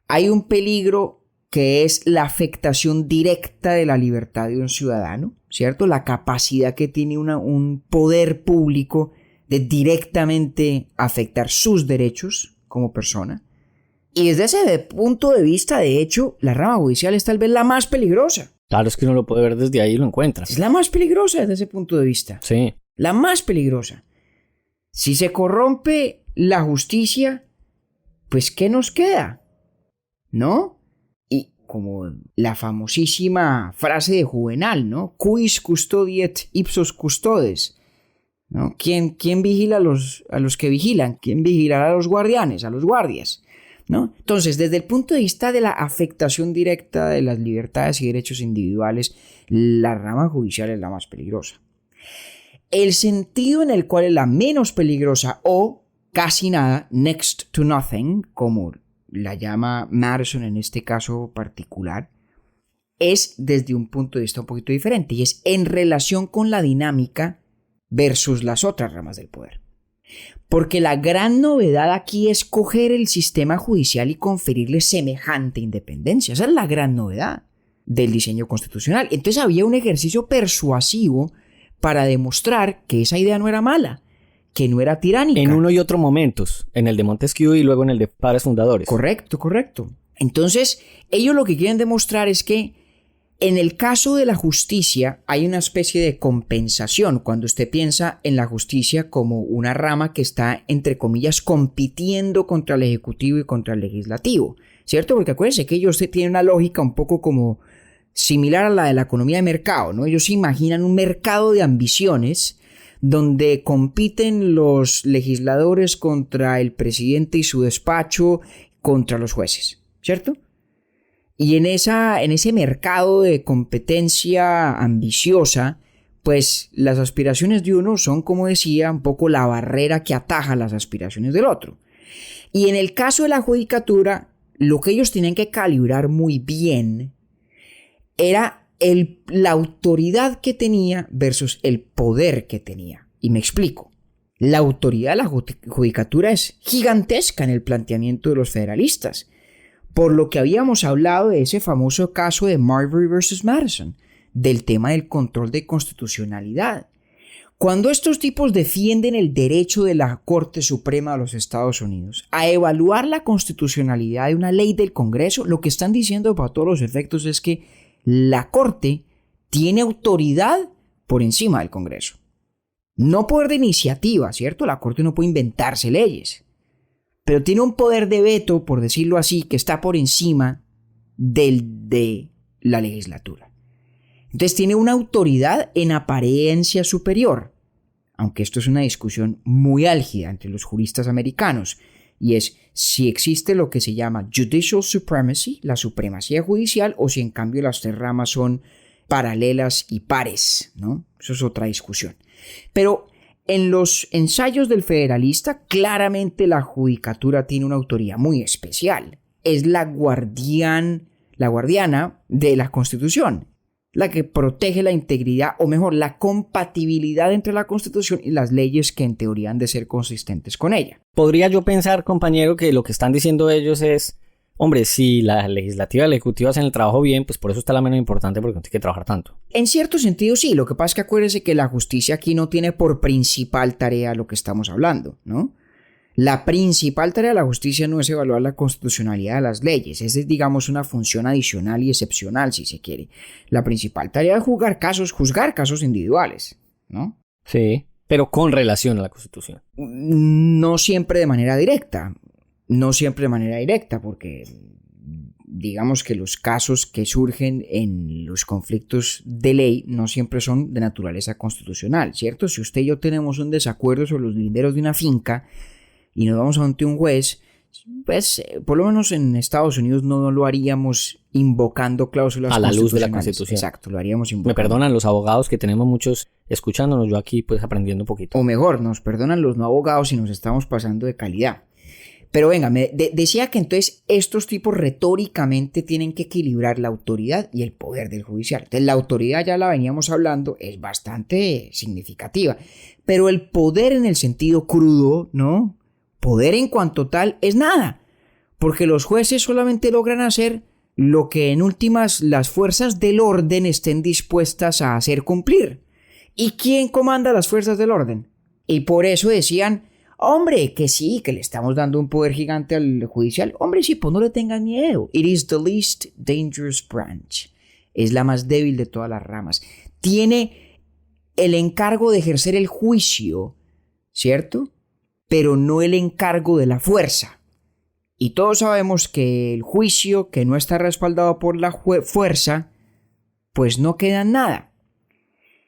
S1: Hay un peligro que es la afectación directa de la libertad de un ciudadano, ¿cierto? La capacidad que tiene un poder público de directamente afectar sus derechos como persona. Y desde ese punto de vista, de hecho, la rama judicial es tal vez la más peligrosa.
S4: Claro, es que uno lo puede ver desde ahí y lo encuentra.
S1: Es la más peligrosa desde ese punto de vista.
S4: Sí.
S1: La más peligrosa. Si se corrompe la justicia, pues ¿qué nos queda? ¿No? Y como la famosísima frase de Juvenal, ¿no? Quis custodiet ipsos custodes. ¿No? ¿Quién vigila a los que vigilan? ¿Quién vigilará a los guardianes, a los guardias? ¿No? Entonces, desde el punto de vista de la afectación directa de las libertades y derechos individuales, la rama judicial es la más peligrosa. El sentido en el cual es la menos peligrosa o casi nada, next to nothing, como la llama Madison en este caso particular, es desde un punto de vista un poquito diferente y es en relación con la dinámica versus las otras ramas del poder. Porque la gran novedad aquí es coger el sistema judicial y conferirle semejante independencia. Esa es la gran novedad del diseño constitucional. Entonces había un ejercicio persuasivo para demostrar que esa idea no era mala, que no era tiránica.
S4: En uno y otro momentos, en el de Montesquieu y luego en el de Padres Fundadores.
S1: Correcto. Entonces, ellos lo que quieren demostrar es que en el caso de la justicia hay una especie de compensación cuando usted piensa en la justicia como una rama que está, entre comillas, compitiendo contra el Ejecutivo y contra el Legislativo, ¿cierto? Porque acuérdense que ellos tienen una lógica un poco como similar a la de la economía de mercado, ¿no? Ellos se imaginan un mercado de ambiciones donde compiten los legisladores contra el presidente y su despacho, contra los jueces, ¿cierto? Y en ese mercado de competencia ambiciosa, pues las aspiraciones de uno son, como decía, un poco la barrera que ataja las aspiraciones del otro. Y en el caso de la judicatura, lo que ellos tienen que calibrar muy bien era la autoridad que tenía versus el poder que tenía. Y me explico. La autoridad de la judicatura es gigantesca en el planteamiento de los federalistas. Por lo que habíamos hablado de ese famoso caso de Marbury versus Madison, del tema del control de constitucionalidad. Cuando estos tipos defienden el derecho de la Corte Suprema de los Estados Unidos a evaluar la constitucionalidad de una ley del Congreso, lo que están diciendo para todos los efectos es que la Corte tiene autoridad por encima del Congreso. No poder de iniciativa, ¿cierto? La Corte no puede inventarse leyes, pero tiene un poder de veto, por decirlo así, que está por encima del de la legislatura. Entonces tiene una autoridad en apariencia superior, aunque esto es una discusión muy álgida entre los juristas americanos, y es si existe lo que se llama judicial supremacy, la supremacía judicial, o si en cambio las tres ramas son paralelas y pares, ¿no? Eso es otra discusión. Pero en los ensayos del federalista, claramente la judicatura tiene una autoridad muy especial. Es la guardiana de la Constitución, la que protege la integridad, o mejor, la compatibilidad entre la Constitución y las leyes que en teoría han de ser consistentes con ella.
S4: Podría yo pensar, compañero, que lo que están diciendo ellos es, hombre, si la legislativa y la ejecutiva hacen el trabajo bien, pues por eso está la menos importante, porque no tiene que trabajar tanto.
S1: En cierto sentido sí, lo que pasa es que acuérdese que la justicia aquí no tiene por principal tarea lo que estamos hablando, ¿no? La principal tarea de la justicia no es evaluar la constitucionalidad de las leyes, esa es, digamos, una función adicional y excepcional, si se quiere. La principal tarea es juzgar casos individuales, ¿no?
S4: Sí, pero con relación a la Constitución.
S1: No siempre de manera directa, porque digamos que los casos que surgen en los conflictos de ley no siempre son de naturaleza constitucional, ¿cierto? Si usted y yo tenemos un desacuerdo sobre los linderos de una finca y nos vamos ante un juez, pues por lo menos en Estados Unidos no lo haríamos invocando cláusulas
S4: a la luz de la Constitución.
S1: Exacto, lo haríamos invocando.
S4: Me perdonan los abogados que tenemos muchos escuchándonos, yo aquí pues aprendiendo un poquito.
S1: O mejor, nos perdonan los no abogados si nos estamos pasando de calidad. Pero venga, decía que entonces estos tipos retóricamente tienen que equilibrar la autoridad y el poder del judicial. Entonces la autoridad, ya la veníamos hablando, es bastante significativa. Pero el poder en el sentido crudo, ¿no? Poder en cuanto tal es nada. Porque los jueces solamente logran hacer lo que en últimas las fuerzas del orden estén dispuestas a hacer cumplir. ¿Y quién comanda las fuerzas del orden? Y por eso decían, hombre, que sí, que le estamos dando un poder gigante al judicial. Hombre, sí, pues no le tengan miedo. It is the least dangerous branch. Es la más débil de todas las ramas. Tiene el encargo de ejercer el juicio, ¿cierto? Pero no el encargo de la fuerza. Y todos sabemos que el juicio que no está respaldado por la fuerza, pues no queda en nada.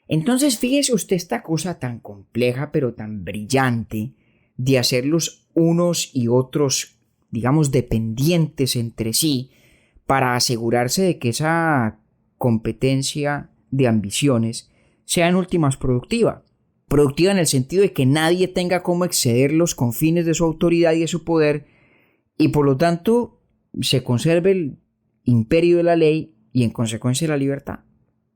S1: Entonces fíjese usted esta cosa tan compleja pero tan brillante de hacerlos unos y otros, digamos, dependientes entre sí para asegurarse de que esa competencia de ambiciones sea en últimas productiva. Productiva en el sentido de que nadie tenga cómo exceder los confines de su autoridad y de su poder, y por lo tanto se conserve el imperio de la ley y en consecuencia la libertad.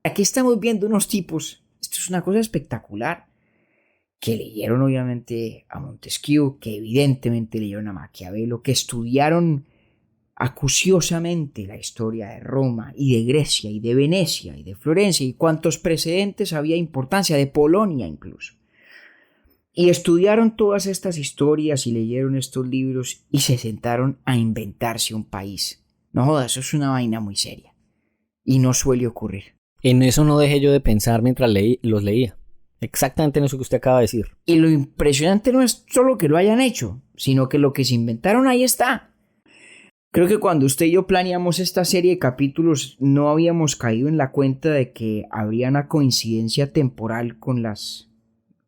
S1: Aquí estamos viendo unos tipos, esto es una cosa espectacular, que leyeron obviamente a Montesquieu, que evidentemente leyeron a Maquiavelo, que estudiaron acuciosamente la historia de Roma y de Grecia y de Venecia y de Florencia y cuántos precedentes había importancia, de Polonia incluso. Y estudiaron todas estas historias y leyeron estos libros y se sentaron a inventarse un país. No jodas, eso es una vaina muy seria y no suele ocurrir.
S4: En eso no dejé yo de pensar mientras los leía. Exactamente en eso que usted acaba de decir.
S1: Y lo impresionante no es solo que lo hayan hecho, sino que lo que se inventaron ahí está. Creo que cuando usted y yo planeamos esta serie de capítulos no habíamos caído en la cuenta de que habría una coincidencia temporal con las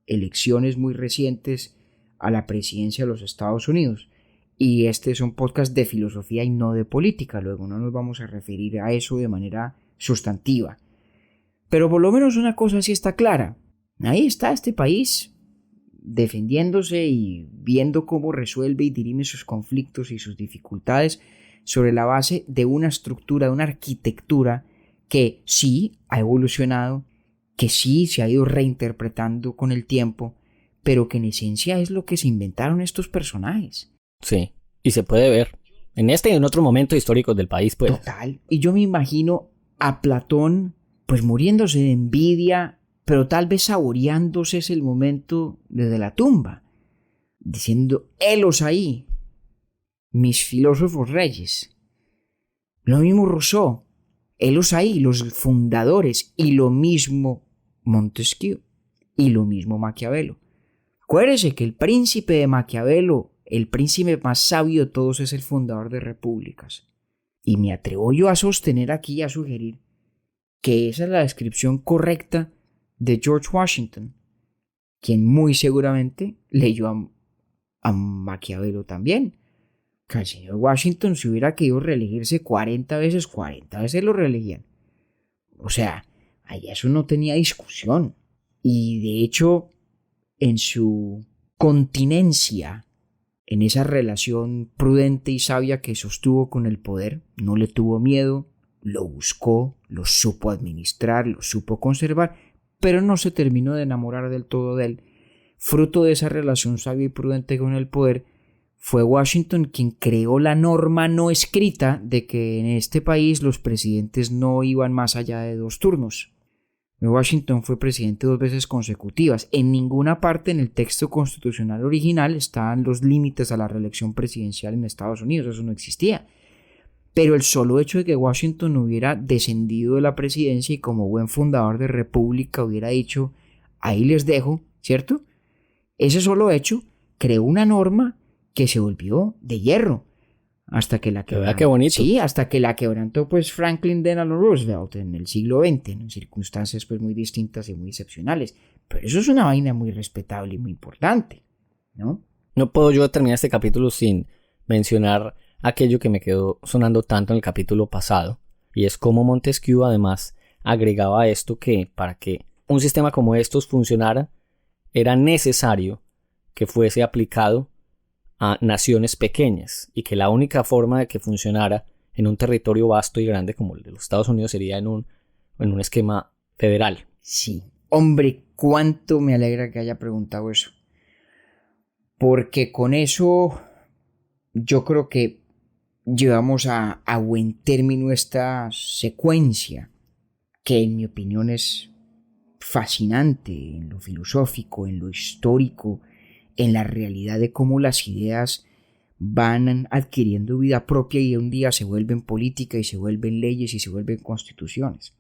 S1: elecciones muy recientes a la presidencia de los Estados Unidos. Y este es un podcast de filosofía y no de política, luego no nos vamos a referir a eso de manera sustantiva. Pero por lo menos una cosa sí está clara. Ahí está este país defendiéndose y viendo cómo resuelve y dirime sus conflictos y sus dificultades sobre la base de una estructura, de una arquitectura que sí ha evolucionado, que sí se ha ido reinterpretando con el tiempo, pero que en esencia es lo que se inventaron estos personajes.
S4: Sí, y se puede ver en este y en otros momentos históricos del país, pues.
S1: Total. Y yo me imagino a Platón pues muriéndose de envidia, pero tal vez saboreándose ese el momento desde la tumba, diciendo, helos ahí, mis filósofos reyes. Lo mismo Rousseau, helos ahí, los fundadores, y lo mismo Montesquieu, y lo mismo Maquiavelo. Acuérdese que el príncipe de Maquiavelo el príncipe más sabio de todos es el fundador de repúblicas. Y me atrevo yo a sostener aquí, a sugerir, que esa es la descripción correcta de George Washington, quien muy seguramente leyó a Maquiavelo también. Que el señor Washington, si hubiera querido reelegirse 40 veces lo reelegían. O sea, ahí eso no tenía discusión. Y de hecho, en su continencia, en esa relación prudente y sabia que sostuvo con el poder, no le tuvo miedo, lo buscó, lo supo administrar, lo supo conservar, pero no se terminó de enamorar del todo de él. Fruto de esa relación sabia y prudente con el poder, fue Washington quien creó la norma no escrita de que en este país los presidentes no iban más allá de 2 turnos. Washington fue presidente 2 veces consecutivas. En ninguna parte en el texto constitucional original estaban los límites a la reelección presidencial en Estados Unidos, eso no existía. Pero el solo hecho de que Washington hubiera descendido de la presidencia y como buen fundador de república hubiera dicho, ahí les dejo, ¿cierto? Ese solo hecho creó una norma que se volvió de hierro hasta que la quebrantó.
S4: Qué bonito.
S1: Sí, hasta que la quebrantó pues Franklin Delano Roosevelt en el siglo XX, en circunstancias pues muy distintas y muy excepcionales. Pero eso es una vaina muy respetable y muy importante, ¿no?
S4: No puedo yo terminar este capítulo sin mencionar aquello que me quedó sonando tanto en el capítulo pasado, y es cómo Montesquieu además agregaba a esto que para que un sistema como estos funcionara era necesario que fuese aplicado a naciones pequeñas y que la única forma de que funcionara en un territorio vasto y grande como el de los Estados Unidos sería en un esquema federal.
S1: Sí, hombre, cuánto me alegra que haya preguntado eso, porque con eso yo creo que llevamos a buen término esta secuencia que en mi opinión es fascinante en lo filosófico, en lo histórico, en la realidad de cómo las ideas van adquiriendo vida propia y un día se vuelven política y se vuelven leyes y se vuelven constituciones.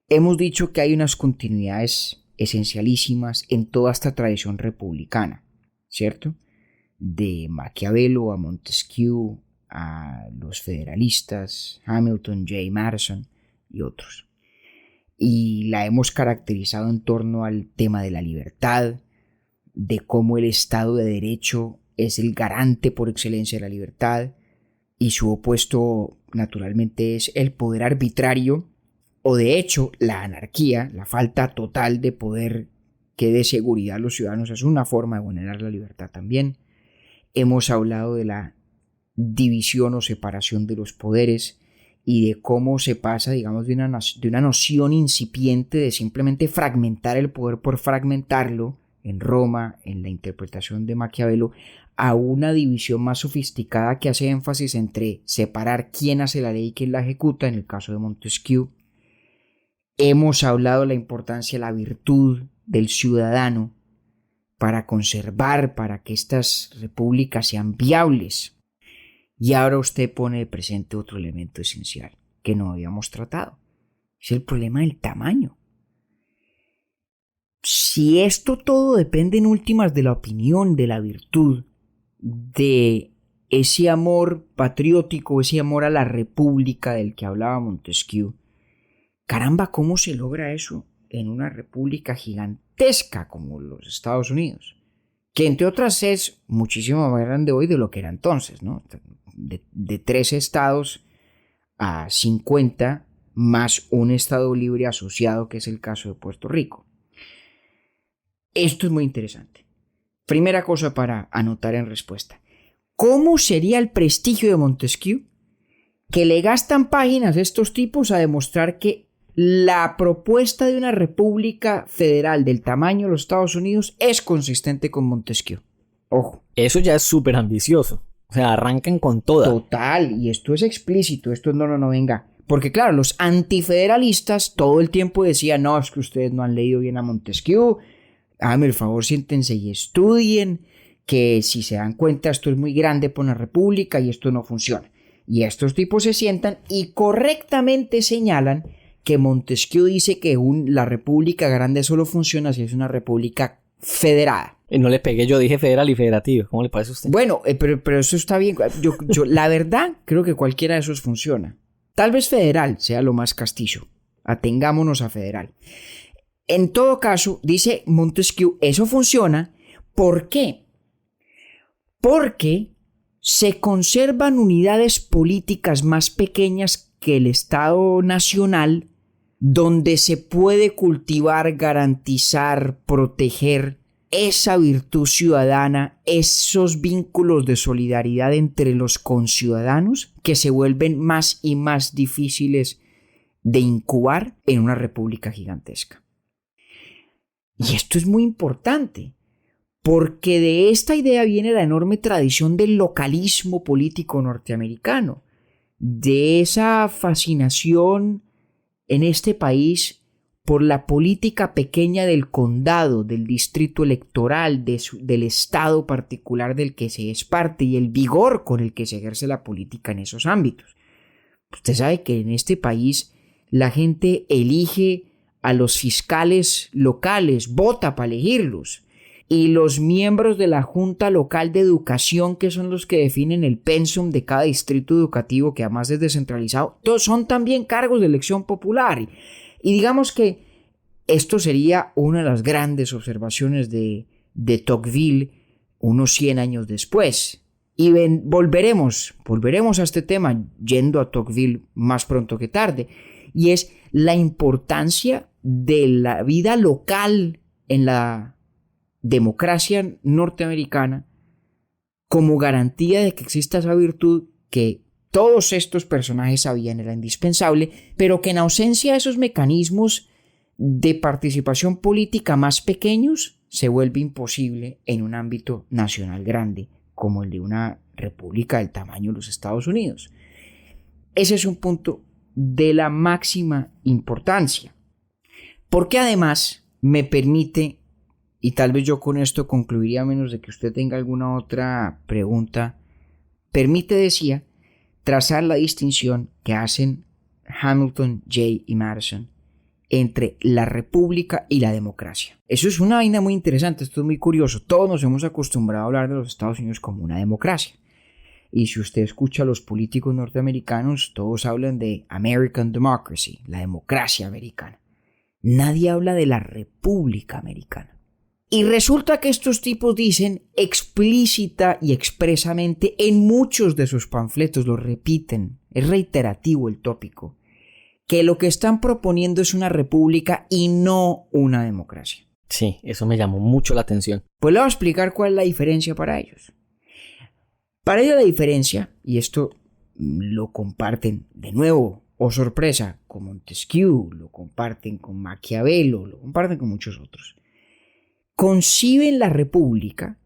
S1: Hemos dicho que hay unas continuidades esencialísimas en toda esta tradición republicana, ¿cierto? De Maquiavelo a Montesquieu, a los federalistas, Hamilton, J. Madison y otros. Y la hemos caracterizado en torno al tema de la libertad, de cómo el Estado de Derecho es el garante por excelencia de la libertad y su opuesto naturalmente es el poder arbitrario o de hecho la anarquía, la falta total de poder que dé seguridad a los ciudadanos es una forma de vulnerar la libertad también. Hemos hablado de la división o separación de los poderes y de cómo se pasa, digamos, de una noción incipiente de simplemente fragmentar el poder por fragmentarlo en Roma, en la interpretación de Maquiavelo, a una división más sofisticada que hace énfasis entre separar quién hace la ley y quién la ejecuta, en el caso de Montesquieu. Hemos hablado de la importancia de la virtud del ciudadano para conservar, para que estas repúblicas sean viables. Y ahora usted pone de presente otro elemento esencial que no habíamos tratado. Es el problema del tamaño. Si esto todo depende en últimas de la opinión, de la virtud, de ese amor patriótico, ese amor a la república del que hablaba Montesquieu, caramba, ¿cómo se logra eso en una república gigantesca como los Estados Unidos? Que entre otras es muchísimo más grande hoy de lo que era entonces, ¿no? De 3 estados a 50 más un estado libre asociado que es el caso de Puerto Rico. Esto es muy interesante. Primera cosa para anotar en respuesta. ¿Cómo sería el prestigio de Montesquieu? Que le gastan páginas a estos tipos a demostrar que la propuesta de una república federal del tamaño de los Estados Unidos es consistente con Montesquieu. Ojo.
S4: Eso ya es súper ambicioso. O sea, arrancan con toda.
S1: Total, y esto es explícito, esto no, venga. Porque claro, los antifederalistas todo el tiempo decían, no, es que ustedes no han leído bien a Montesquieu, háganme el favor, siéntense y estudien, que si se dan cuenta esto es muy grande por una república y esto no funciona. Y estos tipos se sientan y correctamente señalan que Montesquieu dice que la república grande solo funciona si es una república federada.
S4: No le pegué, yo dije federal y federativo. ¿Cómo le parece a usted?
S1: Bueno, pero eso está bien. Yo la verdad creo que cualquiera de esos funciona. Tal vez federal sea lo más castizo. Atengámonos a federal. En todo caso, dice Montesquieu, eso funciona. ¿Por qué? Porque se conservan unidades políticas más pequeñas que el Estado nacional, donde se puede cultivar, garantizar, proteger esa virtud ciudadana, esos vínculos de solidaridad entre los conciudadanos que se vuelven más y más difíciles de incubar en una república gigantesca. Y esto es muy importante, porque de esta idea viene la enorme tradición del localismo político norteamericano, de esa fascinación en este país por la política pequeña del condado, del distrito electoral, del estado particular del que se es parte y el vigor con el que se ejerce la política en esos ámbitos. Usted sabe que en este país la gente elige a los fiscales locales, vota para elegirlos. Y los miembros de la Junta Local de Educación, que son los que definen el pensum de cada distrito educativo, que además es descentralizado, todos son también cargos de elección popular. Y digamos que esto sería una de las grandes observaciones de Tocqueville unos 100 años después. Y volveremos a este tema yendo a Tocqueville más pronto que tarde. Y es la importancia de la vida local en la democracia norteamericana como garantía de que exista esa virtud que todos estos personajes sabían era indispensable, pero que en ausencia de esos mecanismos de participación política más pequeños se vuelve imposible en un ámbito nacional grande como el de una república del tamaño de los Estados Unidos. Ese es un punto de la máxima importancia, porque además me permite, y tal vez yo con esto concluiría a menos de que usted tenga alguna otra pregunta, permite, decía, trazar la distinción que hacen Hamilton, Jay y Madison entre la república y la democracia. Eso es una vaina muy interesante, esto es muy curioso. Todos nos hemos acostumbrado a hablar de los Estados Unidos como una democracia. Y si usted escucha a los políticos norteamericanos, todos hablan de American Democracy, la democracia americana. Nadie habla de la república americana. Y resulta que estos tipos dicen explícita y expresamente en muchos de sus panfletos, lo repiten, es reiterativo el tópico, que lo que están proponiendo es una república y no una democracia.
S4: Sí, eso me llamó mucho la atención.
S1: Pues le voy a explicar cuál es la diferencia para ellos. Para ellos la diferencia, y esto lo comparten de nuevo, oh sorpresa, con Montesquieu, lo comparten con Maquiavelo, lo comparten con muchos otros. Conciben la república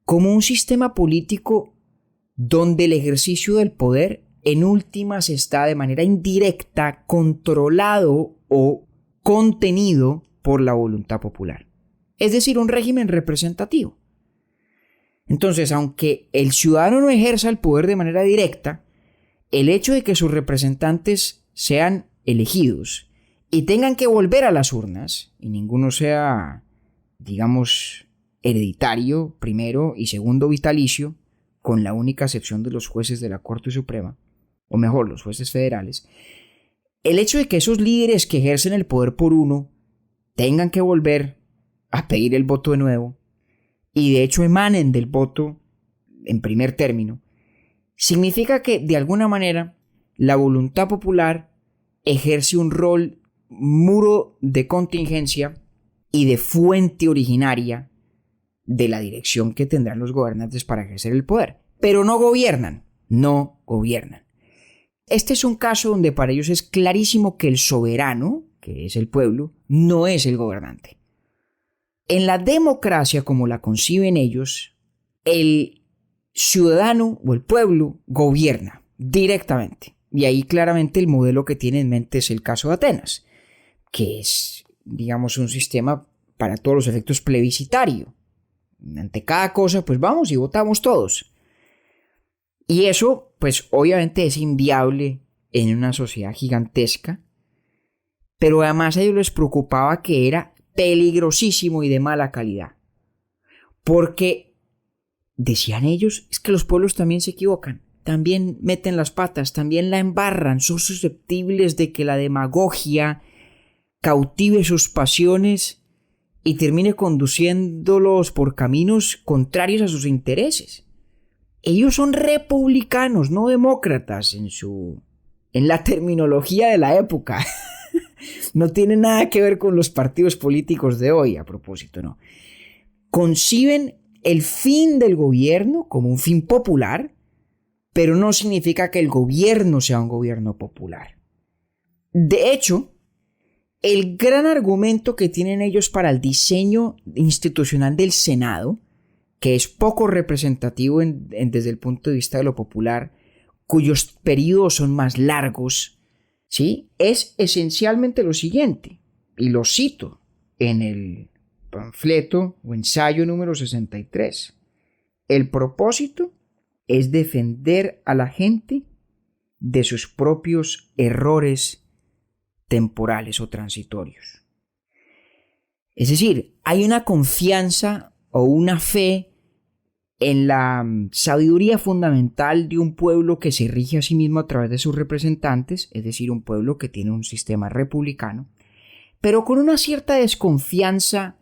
S1: como un sistema político donde el ejercicio del poder en últimas está de manera indirecta controlado o contenido por la voluntad popular. Es decir, un régimen representativo. Entonces, aunque el ciudadano no ejerza el poder de manera directa, el hecho de que sus representantes sean elegidos y tengan que volver a las urnas, y ninguno sea, digamos, hereditario, primero, y segundo, vitalicio, con la única excepción de los jueces de la Corte Suprema, o mejor, los jueces federales, el hecho de que esos líderes que ejercen el poder por uno tengan que volver a pedir el voto de nuevo, y de hecho emanen del voto en primer término, significa que de alguna manera la voluntad popular ejerce un rol muro de contingencia y de fuente originaria de la dirección que tendrán los gobernantes para ejercer el poder. Pero no gobiernan. Este es un caso donde para ellos es clarísimo que el soberano, que es el pueblo, no es el gobernante. En la democracia, como la conciben ellos, el ciudadano o el pueblo gobierna directamente. Y ahí claramente el modelo que tiene en mente es el caso de Atenas, que es, digamos, un sistema para todos los efectos plebiscitario. Ante cada cosa, pues vamos y votamos todos. Y eso, pues obviamente es inviable en una sociedad gigantesca, pero además a ellos les preocupaba que era peligrosísimo y de mala calidad. Porque, decían ellos, es que los pueblos también se equivocan, también meten las patas, también la embarran, son susceptibles de que la demagogia cautive sus pasiones y termine conduciéndolos por caminos contrarios a sus intereses. Ellos son republicanos, no demócratas en la terminología de la época. No tiene nada que ver con los partidos políticos de hoy, a propósito, no. Conciben el fin del gobierno como un fin popular, pero no significa que el gobierno sea un gobierno popular. De hecho, el gran argumento que tienen ellos para el diseño institucional del Senado, que es poco representativo desde el punto de vista de lo popular, cuyos periodos son más largos, ¿sí?, es esencialmente lo siguiente, y lo cito en el panfleto o ensayo número 63. El propósito es defender a la gente de sus propios errores temporales o transitorios. Es decir, hay una confianza o una fe en la sabiduría fundamental de un pueblo que se rige a sí mismo a través de sus representantes, es decir, un pueblo que tiene un sistema republicano, pero con una cierta desconfianza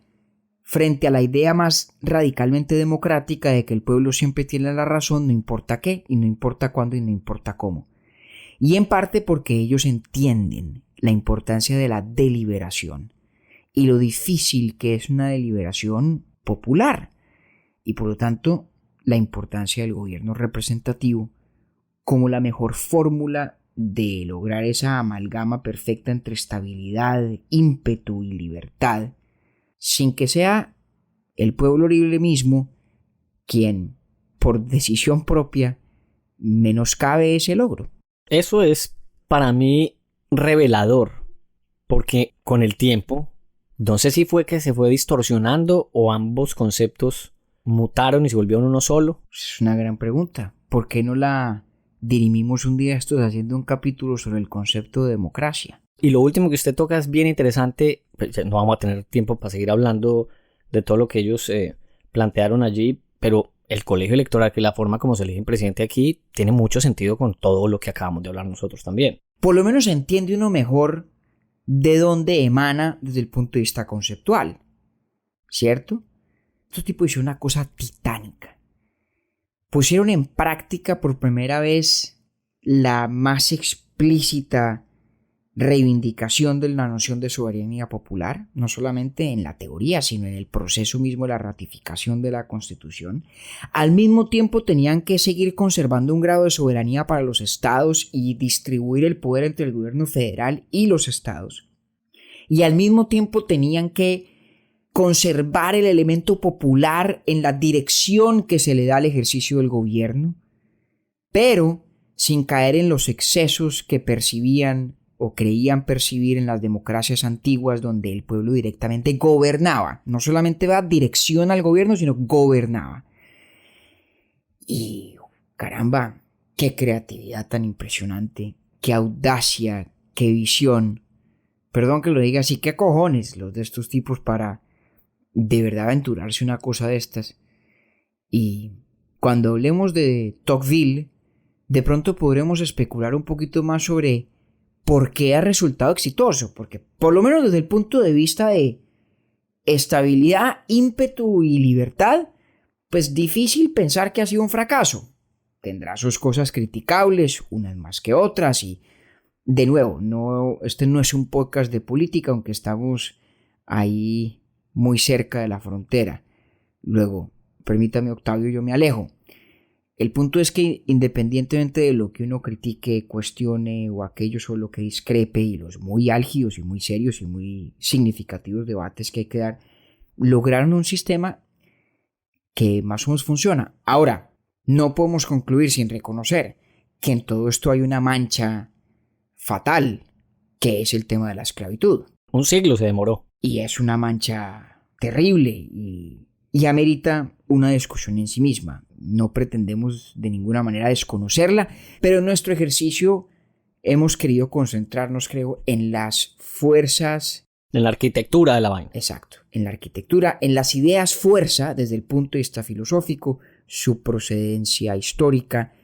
S1: frente a la idea más radicalmente democrática de que el pueblo siempre tiene la razón, no importa qué, y no importa cuándo, y no importa cómo. Y en parte porque ellos entienden la importancia de la deliberación y lo difícil que es una deliberación popular, y por lo tanto la importancia del gobierno representativo como la mejor fórmula de lograr esa amalgama perfecta entre estabilidad, ímpetu y libertad, sin que sea el pueblo libre mismo quien, por decisión propia, menoscabe ese logro.
S4: Eso es, para mí, revelador, porque con el tiempo, no sé si fue que se fue distorsionando o ambos conceptos mutaron y se volvieron uno solo.
S1: Es una gran pregunta. ¿Por qué no la dirimimos un día estos haciendo un capítulo sobre el concepto de democracia?
S4: Y lo último que usted toca es bien interesante. No vamos a tener tiempo para seguir hablando de todo lo que ellos plantearon allí, pero el colegio electoral, que es la forma como se elige un presidente aquí, tiene mucho sentido con todo lo que acabamos de hablar nosotros también.
S1: Por lo menos entiende uno mejor de dónde emana desde el punto de vista conceptual, ¿cierto? Estos tipos hicieron una cosa titánica. Pusieron en práctica por primera vez la más explícita reivindicación de la noción de soberanía popular, no solamente en la teoría, sino en el proceso mismo de la ratificación de la Constitución. Al mismo tiempo tenían que seguir conservando un grado de soberanía para los estados y distribuir el poder entre el gobierno federal y los estados. Y al mismo tiempo tenían que conservar el elemento popular en la dirección que se le da al ejercicio del gobierno, pero sin caer en los excesos que percibían o creían percibir en las democracias antiguas, donde el pueblo directamente gobernaba, no solamente daba dirección al gobierno, sino gobernaba. Y caramba, qué creatividad tan impresionante, qué audacia, qué visión. Perdón que lo diga así, qué cojones los de estos tipos para de verdad aventurarse una cosa de estas. Y cuando hablemos de Tocqueville, de pronto podremos especular un poquito más sobre por qué ha resultado exitoso, porque por lo menos desde el punto de vista de estabilidad, ímpetu y libertad, pues difícil pensar que ha sido un fracaso. Tendrá sus cosas criticables, unas más que otras, y de nuevo, este no es un podcast de política, aunque estamos ahí muy cerca de la frontera. Luego, permítame, Octavio, yo me alejo. El punto es que independientemente de lo que uno critique, cuestione o aquello sobre lo que discrepe, y los muy álgidos y muy serios y muy significativos debates que hay que dar, lograron un sistema que más o menos funciona. Ahora, no podemos concluir sin reconocer que en todo esto hay una mancha fatal, que es el tema de la esclavitud.
S4: Un siglo se demoró.
S1: Y es una mancha terrible y amerita una discusión en sí misma. No pretendemos de ninguna manera desconocerla, pero en nuestro ejercicio hemos querido concentrarnos, creo, en las fuerzas
S4: En la arquitectura de la vaina.
S1: Exacto, en la arquitectura, en las ideas fuerza desde el punto de vista filosófico, su procedencia histórica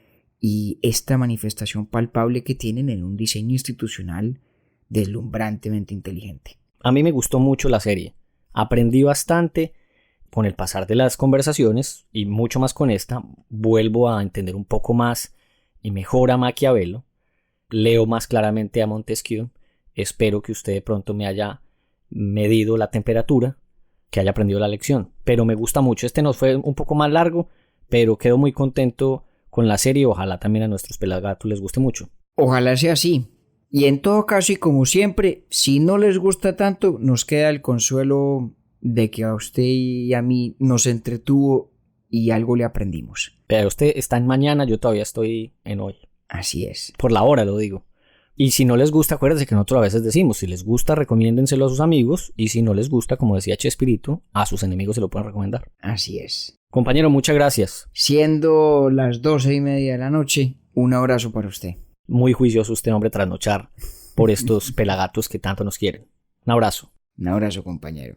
S1: y esta manifestación palpable que tienen en un diseño institucional deslumbrantemente inteligente.
S4: A mí me gustó mucho la serie. Aprendí bastante con el pasar de las conversaciones y mucho más con esta. Vuelvo a entender un poco más y mejor a Maquiavelo. Leo más claramente a Montesquieu. Espero que usted de pronto me haya medido la temperatura, que haya aprendido la lección. Pero me gusta mucho. Este nos fue un poco más largo, pero quedo muy contento con la serie. Ojalá también a nuestros pelagatos les guste mucho.
S1: Ojalá sea así. Y en todo caso y como siempre, si no les gusta tanto, nos queda el consuelo de que a usted y a mí nos entretuvo y algo le aprendimos.
S4: Pero usted está en mañana, yo todavía estoy en hoy.
S1: Así es.
S4: Por la hora lo digo. Y si no les gusta, acuérdense que nosotros a veces decimos, si les gusta, recomiéndenselo a sus amigos. Y si no les gusta, como decía Chespirito, a sus enemigos se lo pueden recomendar.
S1: Así es.
S4: Compañero, muchas gracias.
S1: Siendo las 12:30 de la noche, un abrazo para usted.
S4: Muy juicioso usted, hombre, trasnochar por estos pelagatos que tanto nos quieren. Un abrazo.
S1: Un abrazo, compañero.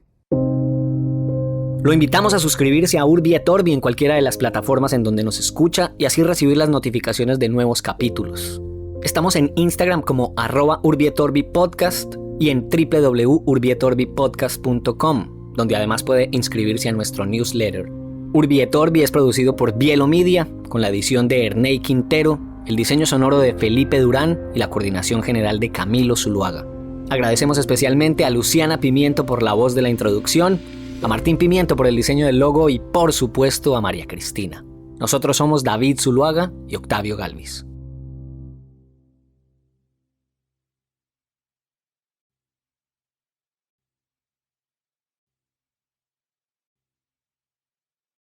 S2: Lo invitamos a suscribirse a Urbi et Orbi en cualquiera de las plataformas en donde nos escucha y así recibir las notificaciones de nuevos capítulos. Estamos en Instagram como @UrbietOrbiPodcast y en www.urbietorbi.podcast.com, donde además puede inscribirse a nuestro newsletter. Urbi et Orbi es producido por Bielo Media, con la edición de Ernei Quintero, el diseño sonoro de Felipe Durán y la coordinación general de Camilo Zuluaga. Agradecemos especialmente a Luciana Pimiento por la voz de la introducción, a Martín Pimiento por el diseño del logo y por supuesto a María Cristina. Nosotros somos David Zuluaga y Octavio Galvis.